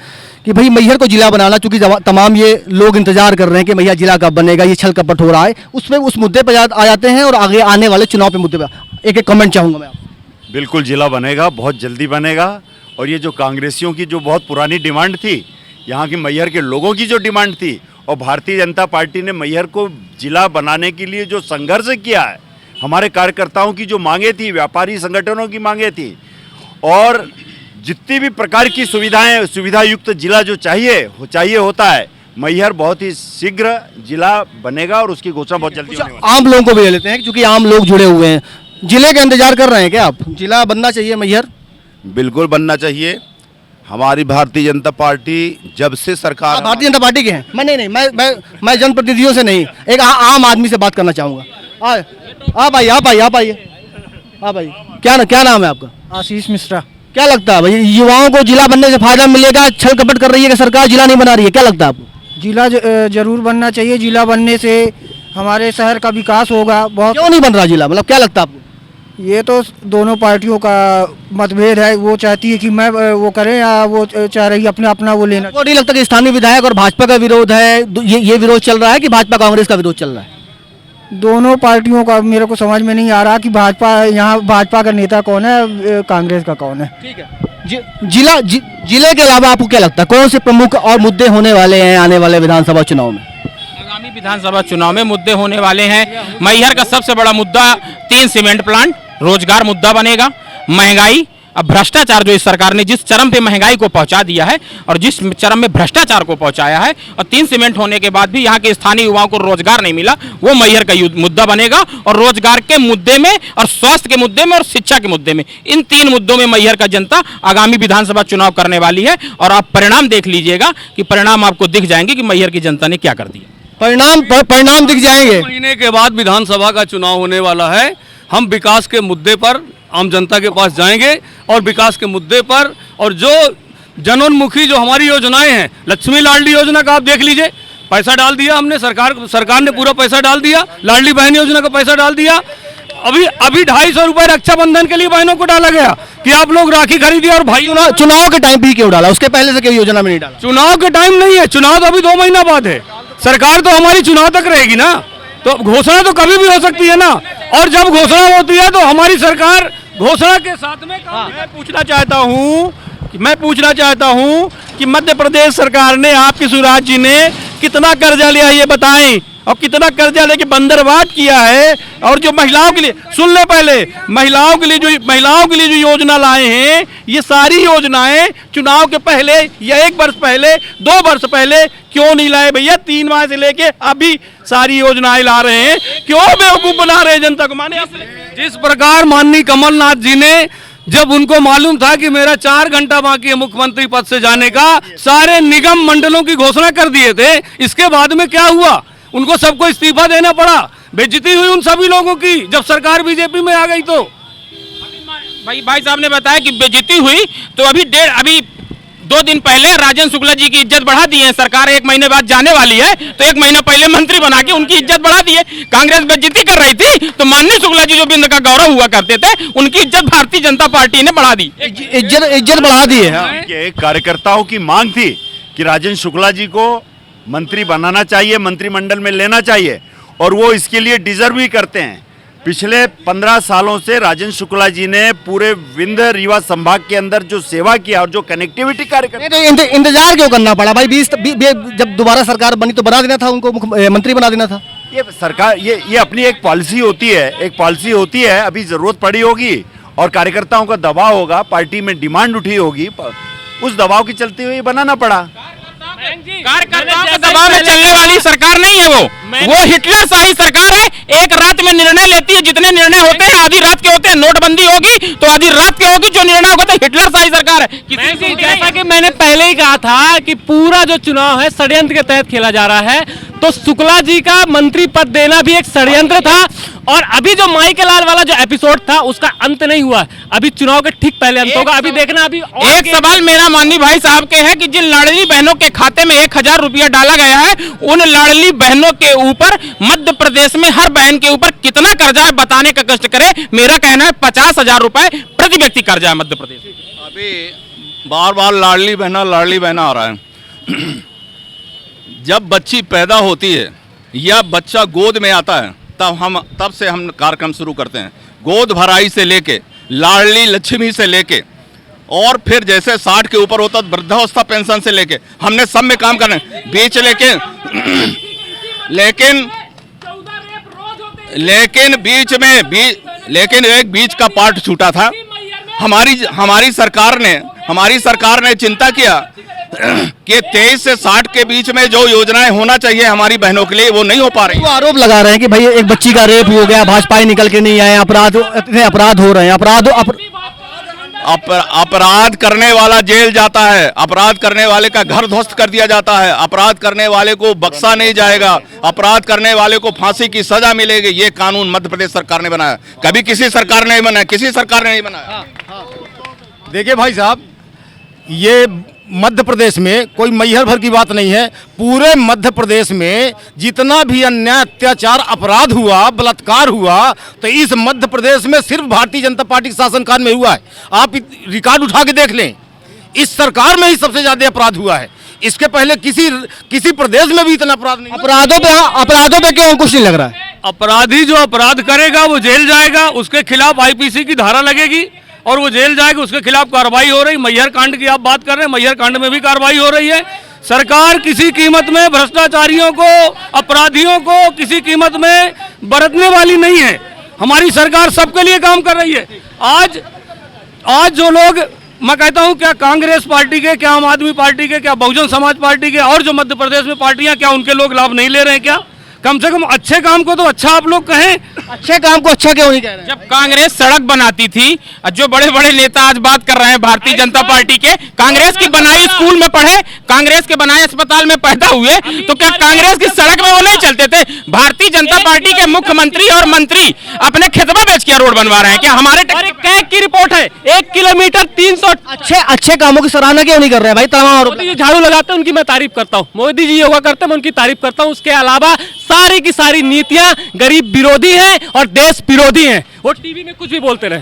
कि भाई मैहर को जिला बनाना, चूंकि तमाम ये लोग इंतजार कर रहे हैं कि मैहर जिला कब बनेगा, ये छल कपट हो रहा है, उसमें उस मुद्दे पे आ जाते हैं और आगे आने वाले चुनाव पे मुद्दे पे एक कमेंट चाहूंगा मैं। बिल्कुल जिला बनेगा, बहुत जल्दी बनेगा। और ये जो कांग्रेसियों की जो बहुत पुरानी डिमांड थी, यहाँ की मैहर के लोगों की जो डिमांड थी, और भारतीय जनता पार्टी ने मैहर को जिला बनाने के लिए जो संघर्ष किया है, हमारे कार्यकर्ताओं की जो मांगे थी, व्यापारी संगठनों की मांगे थी, और जितनी भी प्रकार की सुविधा युक्त जिला जो चाहिए होता है, मैहर बहुत ही शीघ्र जिला बनेगा और उसकी घोषणा बहुत जल्दी होने वाली है। आम लोगों को भी ले लेते हैं, क्योंकि आम लोग जुड़े हुए हैं, जिले का इंतजार कर रहे हैं क्या आप? जिला बनना चाहिए मैहर? बिल्कुल बनना चाहिए। हमारी भारतीय जनता पार्टी जब से सरकार, भारतीय जनता पार्टी के हैं? मैं जनप्रतिनिधियों से नहीं, एक आम आदमी से बात करना चाहूँगा। आप आइए। क्या नाम है आपका? आशीष मिश्रा। क्या लगता है भाई, युवाओं को जिला बनने से फायदा मिलेगा? छल कपट कर रही है कि सरकार जिला नहीं बना रही है, क्या लगता है आपको? जिला जरूर बनना चाहिए। जिला बनने से हमारे शहर का विकास होगा। बहुत क्यों नहीं बन रहा जिला, मतलब क्या लगता है आपको? ये तो दोनों पार्टियों का मतभेद है, वो चाहती है कि मैं वो करें या वो चाह रही है अपना वो लेना। तो नहीं लगता कि स्थानीय विधायक और भाजपा का विरोध है, ये विरोध चल रहा है कि भाजपा कांग्रेस का विरोध चल रहा है? दोनों पार्टियों का मेरे को समझ में नहीं आ रहा कि भाजपा का नेता कौन है, कांग्रेस का कौन है। ठीक है, जिले के अलावा आपको क्या लगता है कौन से प्रमुख और मुद्दे होने वाले हैं आने वाले विधानसभा चुनाव में? आगामी विधानसभा चुनाव में मुद्दे होने वाले हैं। मैहर का सबसे बड़ा मुद्दा 3 सीमेंट प्लांट, रोजगार मुद्दा बनेगा, महंगाई, अब भ्रष्टाचार जो इस सरकार ने जिस चरम पे महंगाई को पहुंचा दिया है और जिस चरम में भ्रष्टाचार को पहुंचाया है, और 3 सीमेंट होने के बाद भी यहाँ के स्थानीय युवाओं को रोजगार नहीं मिला, वो मैहर का मुद्दा बनेगा। और रोजगार के मुद्दे में और स्वास्थ्य के मुद्दे में और शिक्षा के मुद्दे में, इन 3 मुद्दों में मैहर का जनता आगामी विधानसभा चुनाव करने वाली है। और आप परिणाम देख लीजिएगा कि परिणाम आपको दिख जाएंगे कि मैहर की जनता ने क्या कर दिया। परिणाम दिख जाएंगे। महीने के बाद विधानसभा का चुनाव होने वाला है। हम विकास के मुद्दे पर आम जनता के पास जाएंगे और विकास के मुद्दे पर, और जो जनोन्मुखी जो हमारी योजनाएं हैं, लक्ष्मी लाडली योजना का आप देख लीजिए, पैसा डाल दिया हमने, सरकार ने पूरा पैसा डाल दिया। लाडली बहन योजना का पैसा डाल दिया। अभी 250 रुपए रक्षाबंधन के लिए बहनों को डाला गया कि आप लोग राखी खरीदिए। और भाई चुनाव के टाइम भी क्यों डाला? उसके पहले से क्यों योजना में नहीं डाला? चुनाव के टाइम नहीं है, चुनाव तो अभी 2 महीना बाद है। सरकार तो हमारी चुनाव तक रहेगी ना, तो घोषणा तो कभी भी हो सकती है ना। और जब घोषणा होती है तो हमारी सरकार घोषणा के साथ में मैं पूछना चाहता हूं कि मध्य प्रदेश सरकार ने, आपकी शिवराज जी ने कितना कर्जा लिया ये बताएं, और कितना कर्जा लेके बंदरवाट किया है। और जो महिलाओं के लिए, सुन ले पहले, महिलाओं के लिए जो योजना लाए हैं, ये सारी योजनाएं चुनाव के पहले या 1 वर्ष पहले, 2 वर्ष पहले क्यों नहीं लाए भैया? 3 माह से लेके अभी सारी योजनाएं ला रहे हैं, क्यों बेवकूफ बना रहे हैं जनता को? माने जिस प्रकार माननीय कमलनाथ जी ने, जब उनको मालूम था कि मेरा 4 घंटा बाकी है मुख्यमंत्री पद से जाने का, सारे निगम मंडलों की घोषणा कर दिए थे। इसके बाद में क्या हुआ? उनको सबको इस्तीफा देना पड़ा। बेइज्जती हुई उन सभी लोगों की जब सरकार बीजेपी में आ गई। तो भाई साहब ने बताया कि बेइज्जती हुई, तो अभी 2 दिन पहले राजन शुक्ला जी की इज्जत बढ़ा दी है सरकार। 1 महीने बाद जाने वाली है, तो 1 महीना पहले मंत्री बना के उनकी इज्जत बढ़ा दी है। कांग्रेस बेइज्जती कर रही थी, तो माननीय शुक्ला जी जो बिंद का गौरव हुआ करते थे, उनकी इज्जत भारतीय जनता पार्टी ने बढ़ा दी। इज्जत बढ़ा दी है। कार्यकर्ताओं की मांग थी कि राजन शुक्ला जी को मंत्री बनाना चाहिए, मंत्रिमंडल में लेना चाहिए, और वो इसके लिए डिजर्व भी करते हैं। पिछले 15 सालों से राजन शुक्ला जी ने पूरे विंध्य रीवा संभाग के अंदर जो सेवा किया और जो कनेक्टिविटी कार्य इंतजार क्यों करना पड़ा भाई? 20 जब दोबारा सरकार बनी तो बना देना था उनको, मंत्री बना देना था। ये सरकार ये अपनी एक पॉलिसी होती है। अभी जरूरत पड़ी होगी और कार्यकर्ताओं का दबाव होगा, पार्टी में डिमांड उठी होगी, उस दबाव की चलते हुए बनाना पड़ा। कार्यकर्ताओं के दबाव में चलने वाली सरकार नहीं है वो हिटलर शाही सरकार है। एक रात में निर्णय लेती है, जितने निर्णय होते हैं आधी रात के होते हैं। नोटबंदी होगी तो आधी रात के होगी, जो निर्णय होगा तो हिटलर शाही सरकार है। जैसा कि मैंने पहले ही कहा था कि पूरा जो चुनाव है षड्यंत्र के तहत खेला जा रहा है, तो शुक्ला जी का मंत्री पद देना भी एक षड्यंत्र था। और अभी जो माइकलाल वाला जो एपिसोड था उसका अंत नहीं हुआ, अभी चुनाव के ठीक पहले अंत होगा। अभी देखना, अभी एक सवाल मेरा माननीय भाई साहब के है कि जिन लाडली बहनों के खाते में 1000 रुपया डाला गया है, उन लाडली बहनों के ऊपर मध्य प्रदेश में हर बहन के ऊपर कितना कर्जा है बताने का कष्ट करे। मेरा कहना है 50,000 रुपए प्रति व्यक्ति कर्जा है मध्य प्रदेश। अभी बार लाडली बहना आ रहा है। जब बच्ची पैदा होती है या बच्चा गोद में आता है, तब से हम कार्यक्रम शुरू करते हैं। गोद भराई से लेके, लाडली लक्ष्मी से लेके, और फिर जैसे 60 के ऊपर होता वृद्धावस्था पेंशन से लेके, हमने सब में काम करना है। बीच लेकिन एक बीच का पार्ट छूटा था। हमारी सरकार ने चिंता किया कि 23 से 60 के बीच में जो योजनाएं होना चाहिए हमारी बहनों के लिए, वो नहीं हो पा रही। वो आरोप लगा रहे हैं कि भाई एक बच्ची का रेप हो गया, भाजपा निकल के नहीं आए, इतने अपराध हो रहे हैं। अपराध करने वाला जेल जाता है, अपराध करने वाले का घर ध्वस्त कर दिया जाता है, अपराध करने वाले को बख्शा नहीं जाएगा, अपराध करने वाले को फांसी की सजा मिलेगी। ये कानून मध्य प्रदेश सरकार ने बनाया, कभी किसी सरकार ने नहीं बनाया। देखिए भाई साहब, ये मध्य प्रदेश में कोई मैहर भर की बात नहीं है। पूरे मध्य प्रदेश में जितना भी अन्याय, अत्याचार, अपराध हुआ, बलात्कार हुआ, तो इस मध्य प्रदेश में सिर्फ भारतीय जनता पार्टी के शासनकाल में हुआ है। आप रिकॉर्ड उठा के देख लें, इस सरकार में ही सबसे ज्यादा अपराध हुआ है। इसके पहले किसी प्रदेश में भी इतना अपराध नहीं। अपराधों पे क्यों कुछ नहीं लग रहा है? अपराधी जो अपराध करेगा वो जेल जाएगा, उसके खिलाफ IPC की धारा लगेगी और वो जेल जाएगा, उसके खिलाफ कार्रवाई हो रही। मैहर कांड की आप बात कर रहे हैं, मैहर कांड में भी कार्रवाई हो रही है। सरकार किसी कीमत में भ्रष्टाचारियों को, अपराधियों को किसी कीमत में बरतने वाली नहीं है। हमारी सरकार सबके लिए काम कर रही है। आज जो लोग, मैं कहता हूं, क्या कांग्रेस पार्टी के, क्या आम आदमी पार्टी के, क्या बहुजन समाज पार्टी के और जो मध्य प्रदेश में पार्टियां, क्या उनके लोग लाभ नहीं ले रहे हैं? क्या कम से कम अच्छे काम को तो अच्छा आप लोग कहें। अच्छे काम को अच्छा क्यों नहीं कह रहे हैं? जब कांग्रेस सड़क बनाती थी, जो बड़े बड़े नेता आज बात कर रहे हैं भारतीय जनता पार्टी के, कांग्रेस की बनाई स्कूल में पढ़े, कांग्रेस के बनाए अस्पताल में पैदा हुए, तो क्या कांग्रेस की सड़क में वो नहीं चलते थे? भारतीय जनता पार्टी के मुख्यमंत्री और मंत्री अपने खेतवा बेच के रोड बनवा रहे हैं क्या? हमारे कैग की रिपोर्ट है, 1 किलोमीटर 300। अच्छे कामों की सराहना क्यों नहीं कर रहे हैं भाई? तमाम आरोप। मोदी जी झाड़ू लगाते हैं, उनकी मैं तारीफ करता हूँ। मोदी जी योगा करते हैं, मैं उनकी तारीफ करता हूँ। उसके अलावा सारी की सारी नीतियां गरीब विरोधी हैं और देश विरोधी हैं। वो टीवी में कुछ भी बोलते रहे।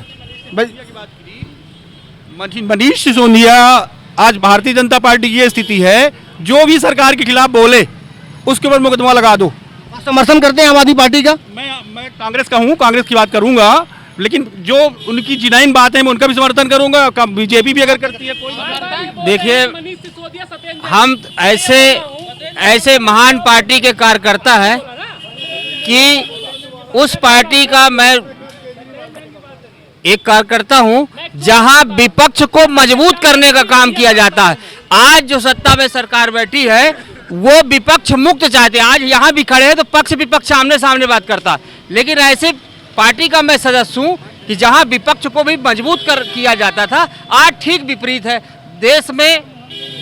मनीष सिसोदिया, आज भारतीय जनता पार्टी की ये स्थिति है, जो भी सरकार के खिलाफ बोले उसके ऊपर मुकदमा लगा दो। समर्थन करते हैं आम आदमी पार्टी का? मैं कांग्रेस का हूँ, कांग्रेस की बात करूंगा, लेकिन जो उनकी जिनाइन बात है मैं उनका भी समर्थन करूंगा। बीजेपी भी अगर करती है कोई। देखिए, हम ऐसे महान पार्टी के कार्यकर्ता हैं कि उस पार्टी का मैं एक कार्यकर्ता हूं जहां विपक्ष को मजबूत करने का काम किया जाता है। आज जो सत्ता में सरकार बैठी है वो विपक्ष मुक्त चाहते हैं। आज यहां भी खड़े हैं तो पक्ष विपक्ष आमने सामने बात करता है, लेकिन ऐसे पार्टी का मैं सदस्य हूं कि जहां विपक्ष को भी मजबूत किया जाता था। आज ठीक विपरीत है। देश में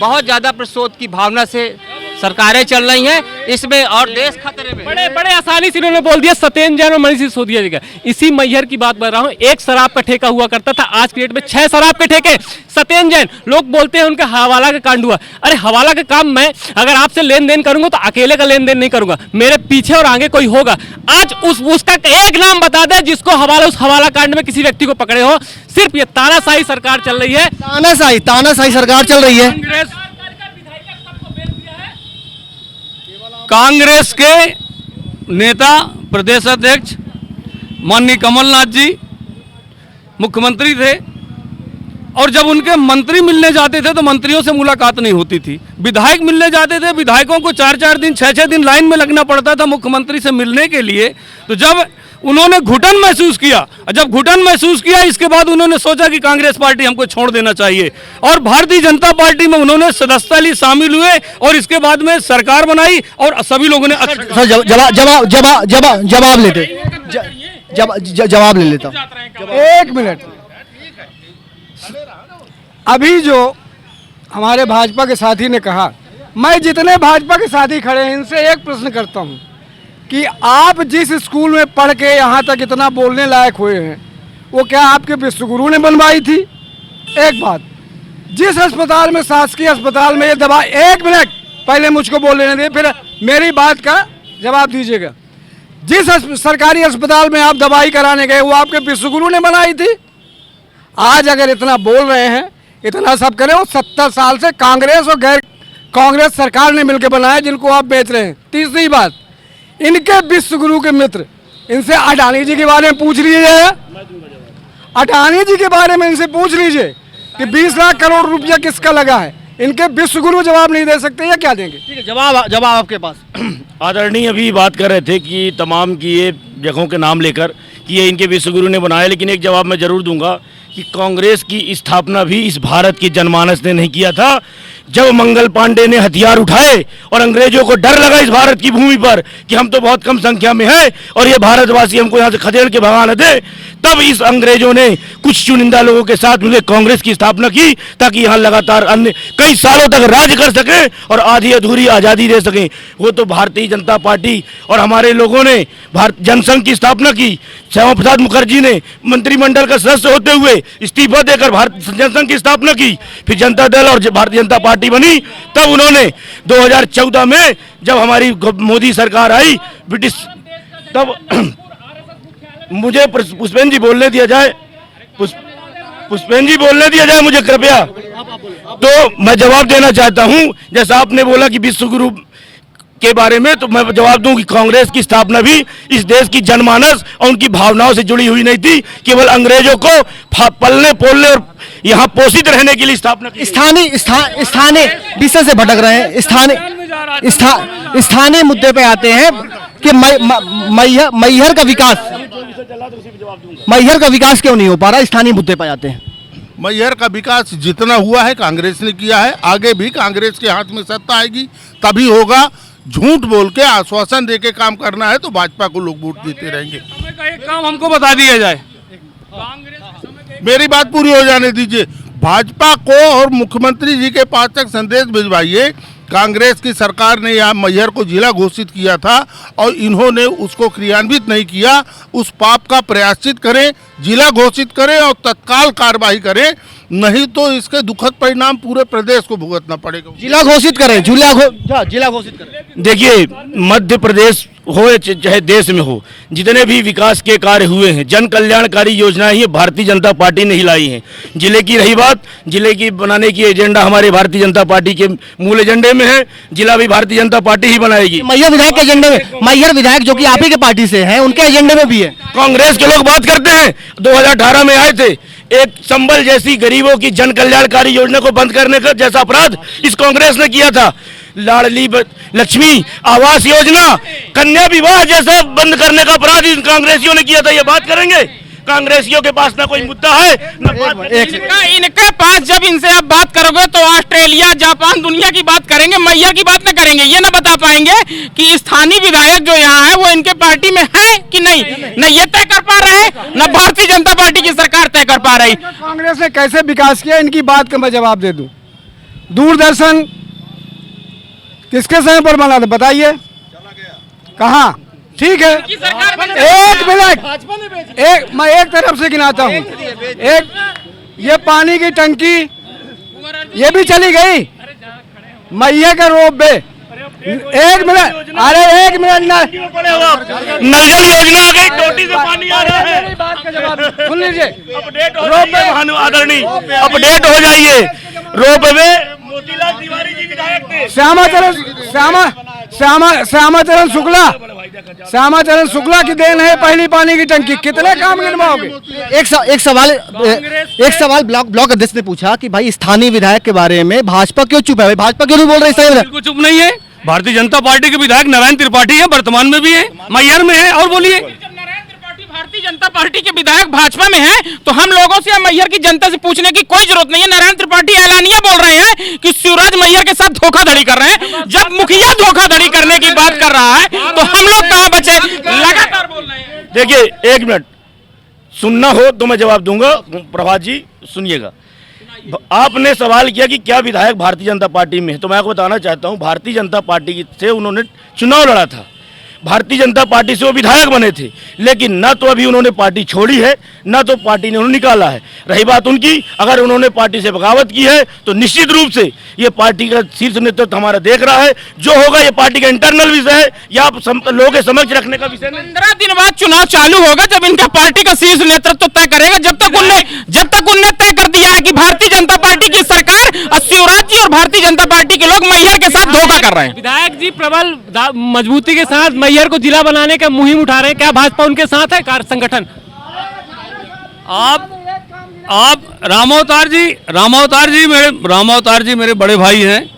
बहुत ज्यादा प्रतिशोध की भावना से सरकारें चल रही हैं इसमें, और देश खतरे में। बड़े आसानी से इन्होंने बोल दिया सत्येंद्र जैन और मनीष सिसोदिया जी का। इसी मैहर की बात कर रहा हूँ। 1 शराब का ठेका हुआ करता था, आज की डेट में 6 शराब के ठेके। सत्येंद्र जैन, लोग बोलते हैं उनका हवाला का कांड हुआ। अरे हवाला का काम मैं अगर आपसे लेन देन करूंगा तो अकेले का लेन देन नहीं करूंगा, मेरे पीछे और आगे कोई होगा। आज उसका एक नाम बता दे जिसको उस हवाला कांड में किसी व्यक्ति को पकड़े हो। सिर्फ ये तानाशाही सरकार चल रही है। तानाशाही सरकार चल रही है। कांग्रेस के नेता, प्रदेश अध्यक्ष माननीय कमलनाथ जी मुख्यमंत्री थे, और जब उनके मंत्री मिलने जाते थे तो मंत्रियों से मुलाकात नहीं होती थी। विधायक मिलने जाते थे, विधायकों को 4-4 दिन 6-6 दिन लाइन में लगना पड़ता था मुख्यमंत्री से मिलने के लिए। तो जब उन्होंने घुटन महसूस किया, इसके बाद उन्होंने सोचा कि कांग्रेस पार्टी हमको छोड़ देना चाहिए, और भारतीय जनता पार्टी में उन्होंने सदस्यता ली, शामिल हुए, और इसके बाद में सरकार बनाई और सभी लोगों ने जवाब ले लेता। 1 मिनट। अभी जो हमारे भाजपा के साथी ने कहा, मैं जितने भाजपा के साथी खड़े हैं इनसे एक प्रश्न करता हूं कि आप जिस स्कूल में पढ़ के यहाँ तक इतना बोलने लायक हुए हैं वो क्या आपके विश्वगुरु ने बनवाई थी? एक बात, जिस अस्पताल में, शासकीय अस्पताल में ये दवा, 1 मिनट पहले मुझको बोलने दें, फिर मेरी बात का जवाब दीजिएगा। जिस सरकारी अस्पताल में आप दवाई कराने गए वो आपके विश्वगुरु ने बनाई थी। आज अगर इतना बोल रहे हैं, इतना सब करें, वो 70 साल से कांग्रेस और गैर कांग्रेस सरकार ने मिलकर बनाया, जिनको आप बेच रहे हैं। तीसरी बात, इनके विश्वगुरु के मित्र, इनसे अडानी जी के बारे में पूछ लीजिए, अडानी जी के बारे में इनसे पूछ लीजिए कि 20 लाख करोड़ रुपया किसका लगा है। इनके विश्वगुरु जवाब नहीं दे सकते, या क्या देंगे? ठीक है, जवाब आपके पास। आदरणीय अभी बात कर रहे थे कि तमाम की ये जगहों के नाम लेकर कि ये इनके विश्वगुरु ने बनाया, लेकिन एक जवाब मैं जरूर दूंगा कि कांग्रेस की स्थापना भी इस भारत की जनमानस ने नहीं किया था। जब मंगल पांडे ने हथियार उठाए और अंग्रेजों को डर लगा इस भारत की भूमि पर कि हम तो बहुत कम संख्या में हैं और ये भारतवासी हमको यहाँ से खदेड़ के भगा न दे, तब इस अंग्रेजों ने कुछ चुनिंदा लोगों के साथ मिलकर कांग्रेस की स्थापना की, ताकि यहाँ लगातार अन्य कई सालों तक राज कर सके और आधी अधूरी आज़ादी दे सकें। वो तो भारतीय जनता पार्टी और हमारे लोगों ने भारत जनसंघ की स्थापना की। श्यामा प्रसाद मुखर्जी ने मंत्रिमंडल का सदस्य होते हुए इस्तीफा देकर भारत जनसंघ की स्थापना की। फिर जनता दल और भारतीय जनता पार्टी बनी। तब उन्होंने 2014 में जब हमारी मोदी सरकार आई, ब्रिटिश, तब मुझे पुष्पेन जी बोलने दिया जाए, पुष्पेन जी बोलने दिया जाए मुझे कृपया। तो मैं जवाब देना चाहता हूं, जैसा आपने बोला कि विश्वगुरु के बारे में तो मैं जवाब दूं कि कांग्रेस की स्थापना भी इस देश की जनमानस और उनकी भावनाओं से जुड़ी हुई नहीं थी। केवल अंग्रेजों को पलने पोलने और यहाँ पोषित रहने के लिए स्थापना की। स्थानीय विषय से भटक रहे हैं। स्थानीय मुद्दे पे आते हैं कि मैहर का विकास क्यों नहीं हो पा रहा। स्थानीय मुद्दे पे आते हैं। मैहर का विकास जितना हुआ है कांग्रेस ने किया है, आगे भी कांग्रेस के हाथ में सत्ता आएगी तभी होगा। झूठ बोल के आश्वासन दे के काम करना है तो भाजपा को लोग वोट देते रहेंगे। एक काम हमको बता दिया जाए। मेरी बात पूरी हो जाने दीजिए। भाजपा को और मुख्यमंत्री जी के पास तक संदेश भिजवाइए। कांग्रेस की सरकार ने यहाँ मैहर को जिला घोषित किया था और इन्होंने उसको क्रियान्वित नहीं किया। उस पाप का प्रायश्चित करें, जिला घोषित करें और तत्काल कार्रवाई करें, नहीं तो इसके दुखद परिणाम पूरे प्रदेश को भुगतना पड़ेगा। जिला घोषित करें, जिला घोषित करें। देखिए, मध्य प्रदेश हो चाहे देश में हो, जितने भी विकास के कार्य हुए हैं, जन कल्याणकारी योजनाएं ही भारतीय जनता पार्टी ने ही लाई हैं। जिले की रही बात, जिले की बनाने की एजेंडा हमारे भारतीय जनता पार्टी के मूल एजेंडे में है। जिला भी भारतीय जनता पार्टी ही बनाएगी। मैहर विधायक के एजेंडे में, मैहर विधायक जो कि आप ही के पार्टी से हैं, उनके एजेंडे में भी है। कांग्रेस के लोग बात करते हैं 2018 में आए थे, एक संबल जैसी गरीबों की जन कल्याणकारी योजना को बंद करने का जैसा अपराध इस कांग्रेस ने किया था। लाडली लक्ष्मी आवास योजना, कन्या विवाह जैसा बंद करने का अपराध इन कांग्रेसियों ने किया था। ये बात करेंगे? कांग्रेसियों के पास ना कोई मुद्दा है ना इनके पास जब इनसे आप बात करोगे तो ऑस्ट्रेलिया, जापान, दुनिया की बात करेंगे, मैया की बात न करेंगे। ये ना बता पाएंगे कि स्थानीय विधायक जो यहाँ है वो इनके पार्टी में है कि नहीं, न ये तय कर पा रहे हैं, न भारतीय जनता पार्टी की सरकार तय कर पा रही। कांग्रेस ने कैसे विकास किया, इनकी बात का मैं जवाब दे दूं। दूरदर्शन किसके समय पर बना था बताइए? कहाँ? ठीक है, एक मिनट, मैं एक तरफ से गिनाता हूँ। एक ये पानी की टंकी ये भी चली गई, मैया का रोप वे। एक मिनट, अरे एक मिनट ना, नलजल योजना आ गई, टोटी से पानी आ रहा है। बात का जवाब सुन लीजिए। आदरणीय अपडेट हो जाइए। रोप वे मोतीलाल तिवारी जी विधायक थे। श्यामाचरण शुक्ला की देन है पहली पानी की टंकी। कितने काम गिनवाओगे? एक सवाल ब्लॉक अध्यक्ष ने पूछा कि भाई स्थानीय विधायक के बारे में भाजपा क्यों चुप है? भाजपा क्यों नहीं बोल रही? बिल्कुल चुप नहीं है। भारतीय जनता पार्टी के विधायक नारायण त्रिपाठी है, वर्तमान में भी है, मैहर में है। और बोलिए, भारतीय जनता पार्टी के विधायक भाजपा में है तो हम लोगों से या मैहर की जनता से पूछने की कोई जरूरत नहीं है। नारायण त्रिपाठी ऐलानिया बोल रहे हैं कि शिवराज मैहर के साथ धोखाधड़ी कर रहे हैं। जब मुखिया धोखाधड़ी करने की बात कर रहा है तो हम लोग कहाँ बचे? लगातार बोल रहे हैं। देखिए, एक मिनट सुनना हो तो मैं जवाब दूंगा। प्रभात जी सुनिएगा, आपने सवाल किया कि क्या विधायक भारतीय जनता पार्टी में है, तो मैं आपको बताना चाहता हूं भारतीय जनता पार्टी से उन्होंने चुनाव लड़ा था, भारतीय जनता पार्टी से वो विधायक बने थे, लेकिन ना तो अभी उन्होंने पार्टी छोड़ी है ना तो पार्टी ने उन्हें निकाला है। रही बात उनकी, अगर उन्होंने पार्टी से बगावत की है तो निश्चित रूप से ये पार्टी का शीर्ष नेतृत्व हमारा देख रहा है। जो होगा ये पार्टी का इंटरनल विषय है या लोगों के समक्ष रखने का विषय नहीं। 15 दिन बाद चुनाव चालू होगा जब इनका पार्टी का शीर्ष नेतृत्व तय करेगा। जब तक उनने तय कर दिया है कि भारतीय जनता पार्टी की सरकार और शिवराज जी और भारतीय जनता पार्टी के लोग मैहर के साथ धोखा कर रहे हैं। विधायक जी प्रबल मजबूती के साथ मैहर को जिला बनाने का मुहिम उठा रहे हैं। क्या भाजपा उनके साथ है? कार्य संगठन आप रामावतार जी मेरे बड़े भाई हैं,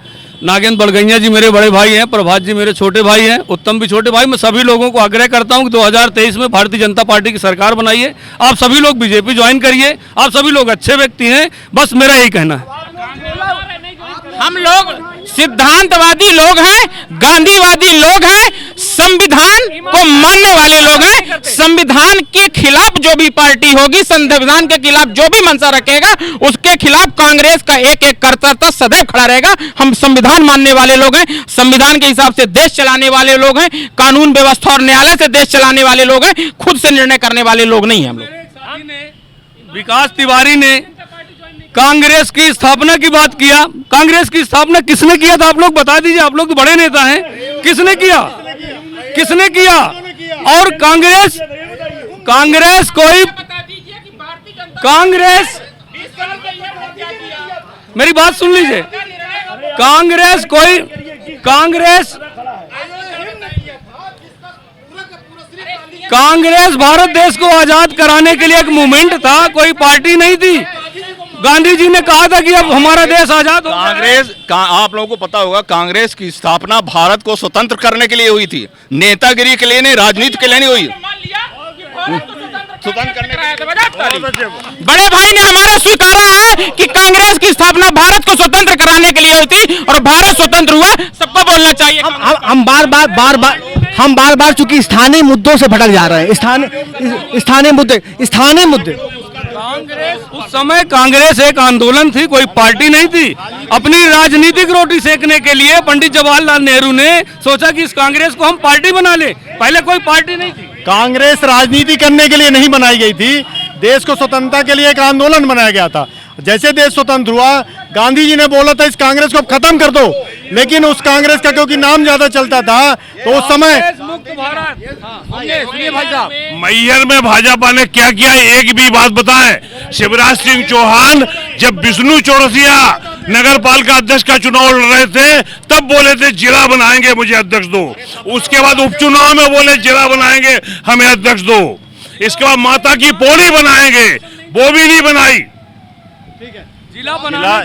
नागेंद्र बड़गैया जी मेरे बड़े भाई हैं, प्रभात जी मेरे छोटे भाई हैं, उत्तम भी छोटे भाई। मैं सभी लोगों को आग्रह करता हूं कि 2023 में भारतीय जनता पार्टी की सरकार बनाइए। आप सभी लोग बीजेपी ज्वाइन करिए। आप सभी लोग अच्छे व्यक्ति हैं, बस मेरा यही कहना है। हम लोग सिद्धांतवादी लोग हैं, गांधीवादी लोग हैं, संविधान को मानने वाले लोग हैं। संविधान के खिलाफ जो भी पार्टी होगी, संविधान के खिलाफ जो भी मंशा रखेगा, उसके खिलाफ कांग्रेस का एक एक करता सदैव खड़ा रहेगा। हम संविधान मानने वाले लोग हैं, संविधान के हिसाब से देश चलाने वाले लोग हैं, कानून व्यवस्था और न्यायालय से देश चलाने वाले लोग हैं, खुद से निर्णय करने वाले लोग नहीं हैं हम लोग। विकास तिवारी ने कांग्रेस की स्थापना की बात किया। कांग्रेस की स्थापना किसने किया था? आप लोग बता दीजिए, आप लोग तो बड़े नेता हैं। किसने किया? और कांग्रेस मेरी बात सुन लीजिए। कांग्रेस कांग्रेस भारत देश को आजाद कराने के लिए एक मूवमेंट था, कोई पार्टी नहीं थी। गांधी जी ने कहा था कि अब हमारा देश आजाद हो। आप लोगों को पता होगा, कांग्रेस की स्थापना भारत को स्वतंत्र करने के लिए हुई थी, नेतागिरी के लिए नहीं, राजनीति के लिए नहीं हुई। स्वतंत्र करने बड़े भाई ने हमारा स्वीकारा है कि कांग्रेस की स्थापना भारत को स्वतंत्र कराने के लिए हुई थी और भारत स्वतंत्र हुआ, सबको बोलना चाहिए। हम बार बार चूंकि स्थानीय मुद्दों से भटक जा रहे हैं। स्थानीय मुद्दे कांग्रेस उस समय कांग्रेस एक आंदोलन थी, कोई पार्टी नहीं थी। अपनी राजनीतिक रोटी सेकने के लिए पंडित जवाहरलाल नेहरू ने सोचा कि इस कांग्रेस को हम पार्टी बना ले। पहले कोई पार्टी नहीं थी। कांग्रेस राजनीति करने के लिए नहीं बनाई गई थी, देश को स्वतंत्रता के लिए एक आंदोलन बनाया गया था। जैसे देश स्वतंत्र हुआ, गांधी जी ने बोला था इस कांग्रेस को खत्म कर दो, लेकिन उस कांग्रेस का क्योंकि नाम ज्यादा चलता था तो उस समय मैहर में भाजपा ने क्या किया, एक भी बात बताएं। शिवराज सिंह चौहान जब विष्णु चौरसिया नगर पालिका अध्यक्ष का चुनाव लड़ रहे थे तब बोले थे जिला बनाएंगे, मुझे अध्यक्ष दो। उसके बाद उपचुनाव में बोले जिला बनाएंगे, हमें अध्यक्ष दो। इसके बाद माता की पौड़ी बनाएंगे, वो भी नहीं बनाई।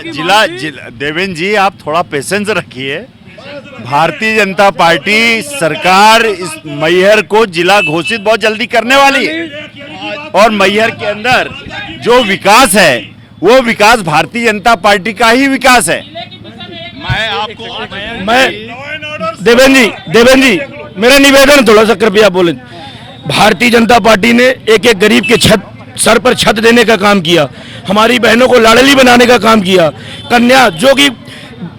जिला देवेंद्र जी, आप थोड़ा पेशेंस रखिए। भारतीय जनता पार्टी सरकार इस मैहर को जिला घोषित बहुत जल्दी करने वाली है और मैहर के अंदर जो विकास है वो विकास भारतीय जनता पार्टी का ही विकास है। मैं देवेंद्र जी मेरा निवेदन थोड़ा सा कृपया बोलें। भारतीय जनता पार्टी ने एक एक गरीब के सर पर छत देने का काम किया, हमारी बहनों को लाडली बनाने का काम किया। कन्या जो कि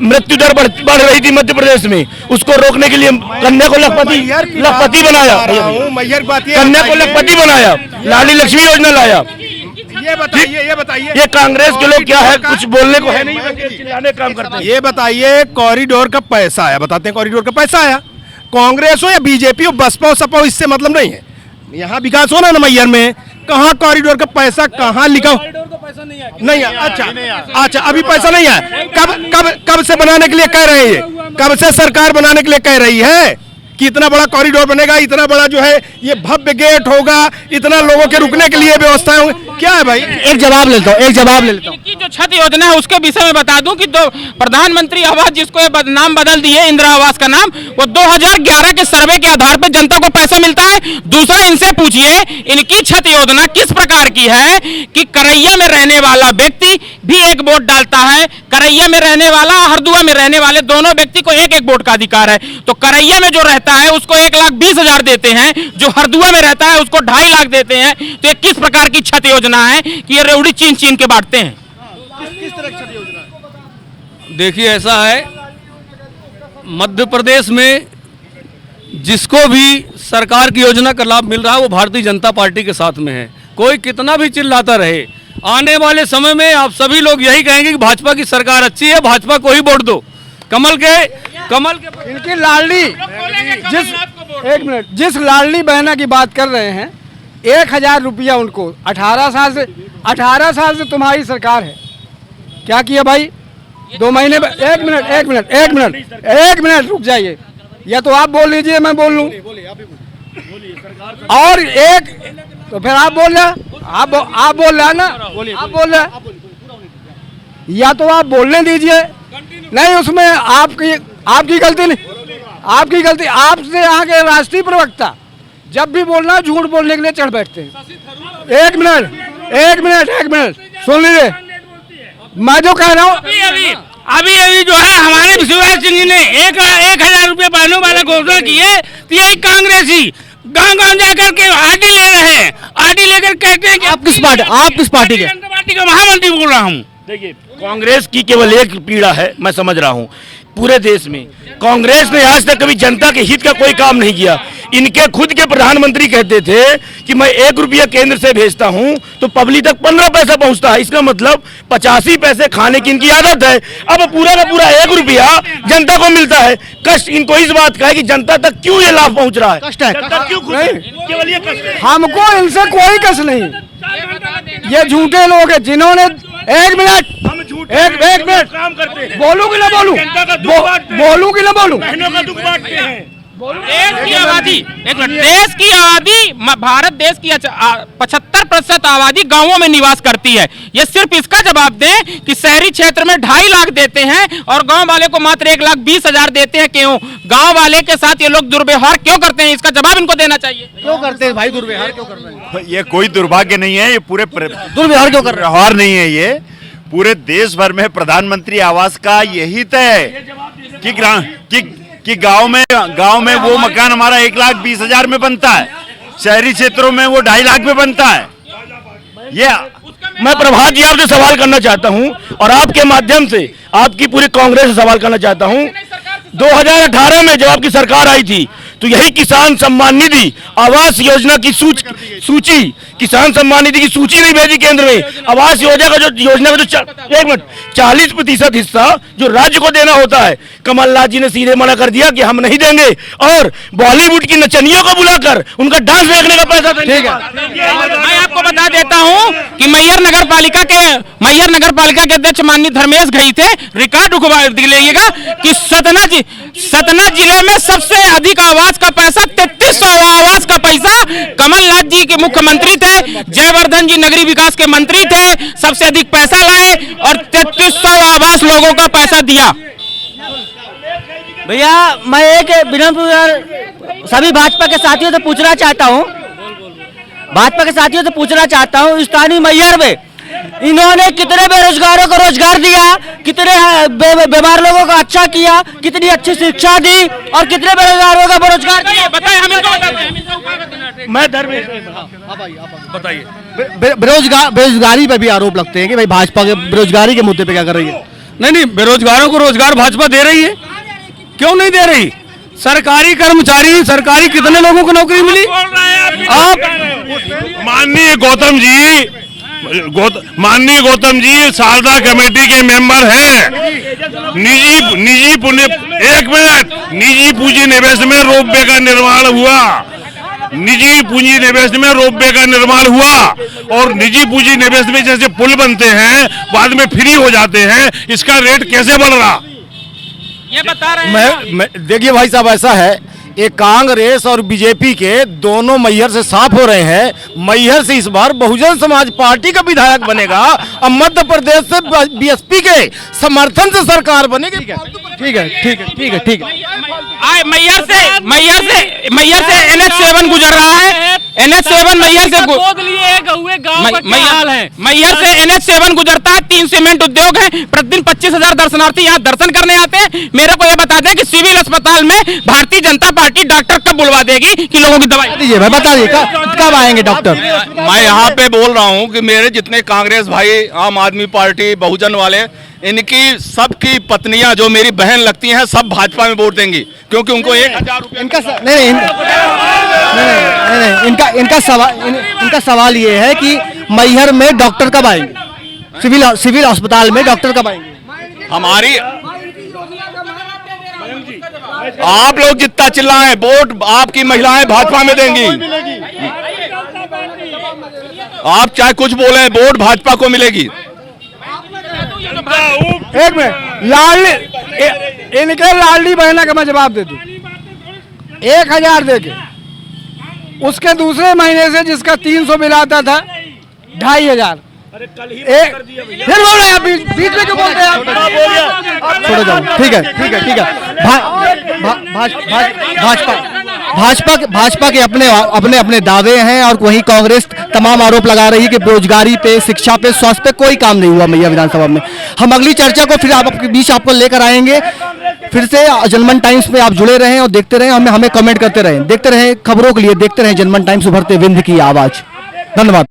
मृत्यु दर बढ़ रही थी मध्य प्रदेश में, उसको रोकने के लिए कन्या को लखपति बनाया, कन्या को लखपति बनाया, लाडली लक्ष्मी योजना लाया। ये बताइए ये कांग्रेस के लोग क्या है, कुछ बोलने को है नहीं, चिल्लाने काम करते हैं। ये बताइए कॉरिडोर का पैसा आया, बताते हैं कॉरिडोर का पैसा आया, कांग्रेस हो या बीजेपी हो, बसपा हो, सपा हो, इससे मतलब नहीं है। यहाँ विकास होना ना मैहर में, कहाँ कॉरिडोर का पैसा कहाँ लिखा नहीं है। अच्छा अभी पैसा नहीं है। कब से बनाने के लिए कह रहे हैं, कब से सरकार बनाने के लिए कह रही है कि इतना बड़ा कॉरिडोर बनेगा, इतना बड़ा जो है ये भव्य गेट होगा, इतना लोगों के रुकने के लिए व्यवस्थाएं होंगी। क्या है भाई, एक जवाब लेता हूँ। की जो छत योजना है उसके विषय में बता दूं कि दो प्रधानमंत्री आवास, जिसको ये नाम बदल दिए इंदिरा आवास का नाम, वो 2011 के सर्वे के आधार पर जनता को पैसा मिलता है। दूसरा, इनसे पूछिए इनकी छत योजना किस प्रकार की है कि करैया में रहने वाला व्यक्ति भी एक वोट डालता है। करैया में रहने वाला, हरदुआ में रहने वाले दोनों व्यक्ति को एक एक वोट का अधिकार है। तो करैया में जो रहता है उसको 1,20,000 देते हैं, जो हरदुआ में रहता है उसको 2.5 लाख देते हैं। तो ये किस प्रकार की छत योजना है कि ये रेवड़ी चीन के बांटते हैं? किस तरह की छत योजना? देखिए ऐसा है, मध्य प्रदेश में जिसको भी सरकार की योजना का लाभ मिल रहा है वो भारतीय जनता पार्टी के साथ में है। कोई कितना भी चिल्लाता रहे, आने वाले समय में आप सभी लोग यही कहेंगे कि भाजपा की सरकार अच्छी है, भाजपा को ही वोट दो। कमल के इनकी लाडली जिस लाडली बहना की बात कर रहे हैं, 1,000 रुपया उनको 18 साल से तुम्हारी सरकार है। क्या किया भाई? 2 महीने में। एक मिनट रुक जाइए, या तो आप बोल लीजिए मैं बोल लूं, और एक तो फिर आप बोल रहे, आप बोल रहे ना, आप बोल रहे, या तो आप बोलने दीजिए। नहीं, उसमें आपकी गलती नहीं, आपकी गलती। आपसे यहाँ के राष्ट्रीय प्रवक्ता जब भी बोलना झूठ बोलने के लिए चढ़ बैठते हैं। एक मिनट सुन लीजिए, मैं जो कह रहा हूँ अभी जो है हमारे शिवराज सिंह जी ने 1,000 रुपये बहनों वाला घोषणा की है, तो यही कांग्रेसी गांव जाकर के आरडी ले रहे हैं, आरडी लेकर कहते हैं कि आप किस पार्टी के? जनता पार्टी का महामंत्री बोल रहा हूँ। देखिए, कांग्रेस की केवल एक पीड़ा है, मैं समझ रहा हूँ, पूरे देश में कांग्रेस ने आज तक कभी जनता के हित का कोई काम नहीं किया। इनके खुद के प्रधानमंत्री कहते थे कि मैं 1 रुपया केंद्र से भेजता हूं तो पब्लिक तक 15 पैसा पहुंचता है। इसका मतलब 85 पैसे खाने की इनकी आदत है। अब पूरा का पूरा 1 रुपया जनता को मिलता है। कष्ट इनको इस बात का है कि जनता तक क्यों ये लाभ पहुंच रहा है, कष्ट है, क्यों केवल ये कष्ट है। हमको इनसे कोई कष्ट नहीं। ये झूठे लोग हैं जिन्होंने एक मिनट काम करते हैं। बोलूं कि ना बोलूं, बोलूं कि ना बोलूं, बहनों का दुख बांटते हैं, देश की आबादी, एक मिनट, देश की आबादी, भारत देश की 75% आबादी गांवों में निवास करती है। ये सिर्फ इसका जवाब दें कि शहरी क्षेत्र में 2.5 लाख देते हैं और गांव वाले को मात्र 1,20,000 देते हैं। क्यों गांव वाले के साथ ये लोग दुर्व्यवहार क्यों करते हैं? इसका जवाब इनको देना चाहिए। क्यों करते हैं भाई दुर्व्यवहार क्यों कर रहे हैं? ये कोई दुर्भाग्य नहीं है, ये पूरे दुर्व्यवहार क्यों कर रहे हैं? व्यवहार नहीं है, ये पूरे देश भर में प्रधानमंत्री आवास का यही तय कि गांव में वो मकान हमारा 1,20,000 में बनता है, शहरी क्षेत्रों में वो 2.5 लाख में बनता है। ये मैं प्रभात जी आपसे सवाल करना चाहता हूं और आपके माध्यम से आपकी पूरी कांग्रेस से सवाल करना चाहता हूं। 2018 में जब आपकी सरकार आई थी तो यही किसान सम्मान निधि आवास योजना की सूची किसान सम्मान निधि की सूची नहीं भेजी केंद्र में। आवास योजना का जो 40% हिस्सा जो राज्य को देना होता है, कमलनाथ जी ने सीधे मना कर दिया कि हम नहीं देंगे और बॉलीवुड की नचनियों को बुलाकर उनका डांस देखने का पैसा देंगे। ठीक है, मैं आपको बता देता हूं कि मैहर नगर पालिका के अध्यक्ष माननीय धर्मेश घई थे, रिकॉर्ड दिखाइएगा कि सतना जिले में सबसे अधिक आवास का पैसा 3300 आवास का पैसा कमलनाथ जी के मुख्यमंत्री थे, जयवर्धन जी नगरीय विकास के मंत्री थे, सबसे अधिक पैसा लाए और 3300 आवास लोगों का पैसा दिया। भैया मैं एक विनम्र सभी भाजपा के साथियों से पूछना चाहता हूं स्थानीय मैहर में इन्होंने कितने बेरोजगारों को रोजगार दिया, कितने बीमार लोगों को अच्छा किया, कितनी अच्छी शिक्षा दी और कितने बेरोजगारों का रोजगार दिया? बताइए, हम इनको बताते हैं। मैं धर्मेश बताइए। बेरोजगारी पे भी आरोप लगते हैं कि भाई भाजपा के बेरोजगारी के मुद्दे पे क्या कर रही है? नहीं, बेरोजगारों को रोजगार भाजपा दे रही है, क्यों नहीं दे रही? सरकारी कर्मचारी, सरकारी कितने लोगों को नौकरी मिली? आप माननीय गौतम जी शारदा कमेटी के मेंबर हैं। निजी पूंजी निवेश में रोपवे का निर्माण हुआ, और निजी पूंजी निवेश में जैसे पुल बनते हैं बाद में फ्री हो जाते हैं, इसका रेट कैसे बढ़ रहा? ये बता रहे हैं। देखिए भाई साहब, ऐसा है ये कांग्रेस और बीजेपी के दोनों मैहर से साफ हो रहे हैं। मैहर से इस बार बहुजन समाज पार्टी का विधायक बनेगा और मध्य प्रदेश से बीएसपी के समर्थन से सरकार बनेगी। ठीक है। मैहर से NH7 गुजर रहा है। NH7 मैहर से NH7 गुजरता है। 3 सीमेंट उद्योग है। प्रतिदिन 25,000 दर्शनार्थी यहाँ दर्शन करने आते हैं। मेरे को ये बता दें कि सिविल अस्पताल में भारतीय जनता पार्टी डॉक्टर कब बुलवा देगी कि लोगों की दवाई दीजिए? भाई बताइए कब आएंगे डॉक्टर? मैं यहाँ पे बोल रहा हूँ कि मेरे जितने कांग्रेस भाई, आम आदमी पार्टी, बहुजन वाले, इनकी सबकी पत्नियां जो मेरी बहन लगती हैं सब भाजपा में वोट देंगी, क्योंकि उनको 1,000 रुपये इनका सवाल ये है कि मैहर में डॉक्टर कब आएंगे? सिविल अस्पताल में डॉक्टर कब आएंगे? हमारी आप लोग जितना चिल्लाएं, वोट आपकी महिलाएं भाजपा में देंगी। आप चाहे कुछ बोले, वोट भाजपा को मिलेगी। एक मिनट, इनके लाडली बहना का मैं जवाब दे दूं। 1,000 दे के उसके दूसरे महीने से जिसका 300 बिल आता था 2,500। फिर बोल रहे हैं बीच में क्यों बोलते हैं? छोड़ो जाओ। ठीक है। भाजपा के अपने दावे हैं और वहीं कांग्रेस तमाम आरोप लगा रही है कि बेरोजगारी पे, शिक्षा पे, स्वास्थ्य पे कोई काम नहीं हुआ मैहर विधानसभा में। हम अगली चर्चा को फिर आपके बीच आपको लेकर आएंगे। फिर से जनमन टाइम्स में आप जुड़े रहें और देखते रहें, हमें कमेंट करते रहें, देखते रहें खबरों के लिए देखते रहें जनमन टाइम्स, उभरते विंध्य की आवाज। धन्यवाद।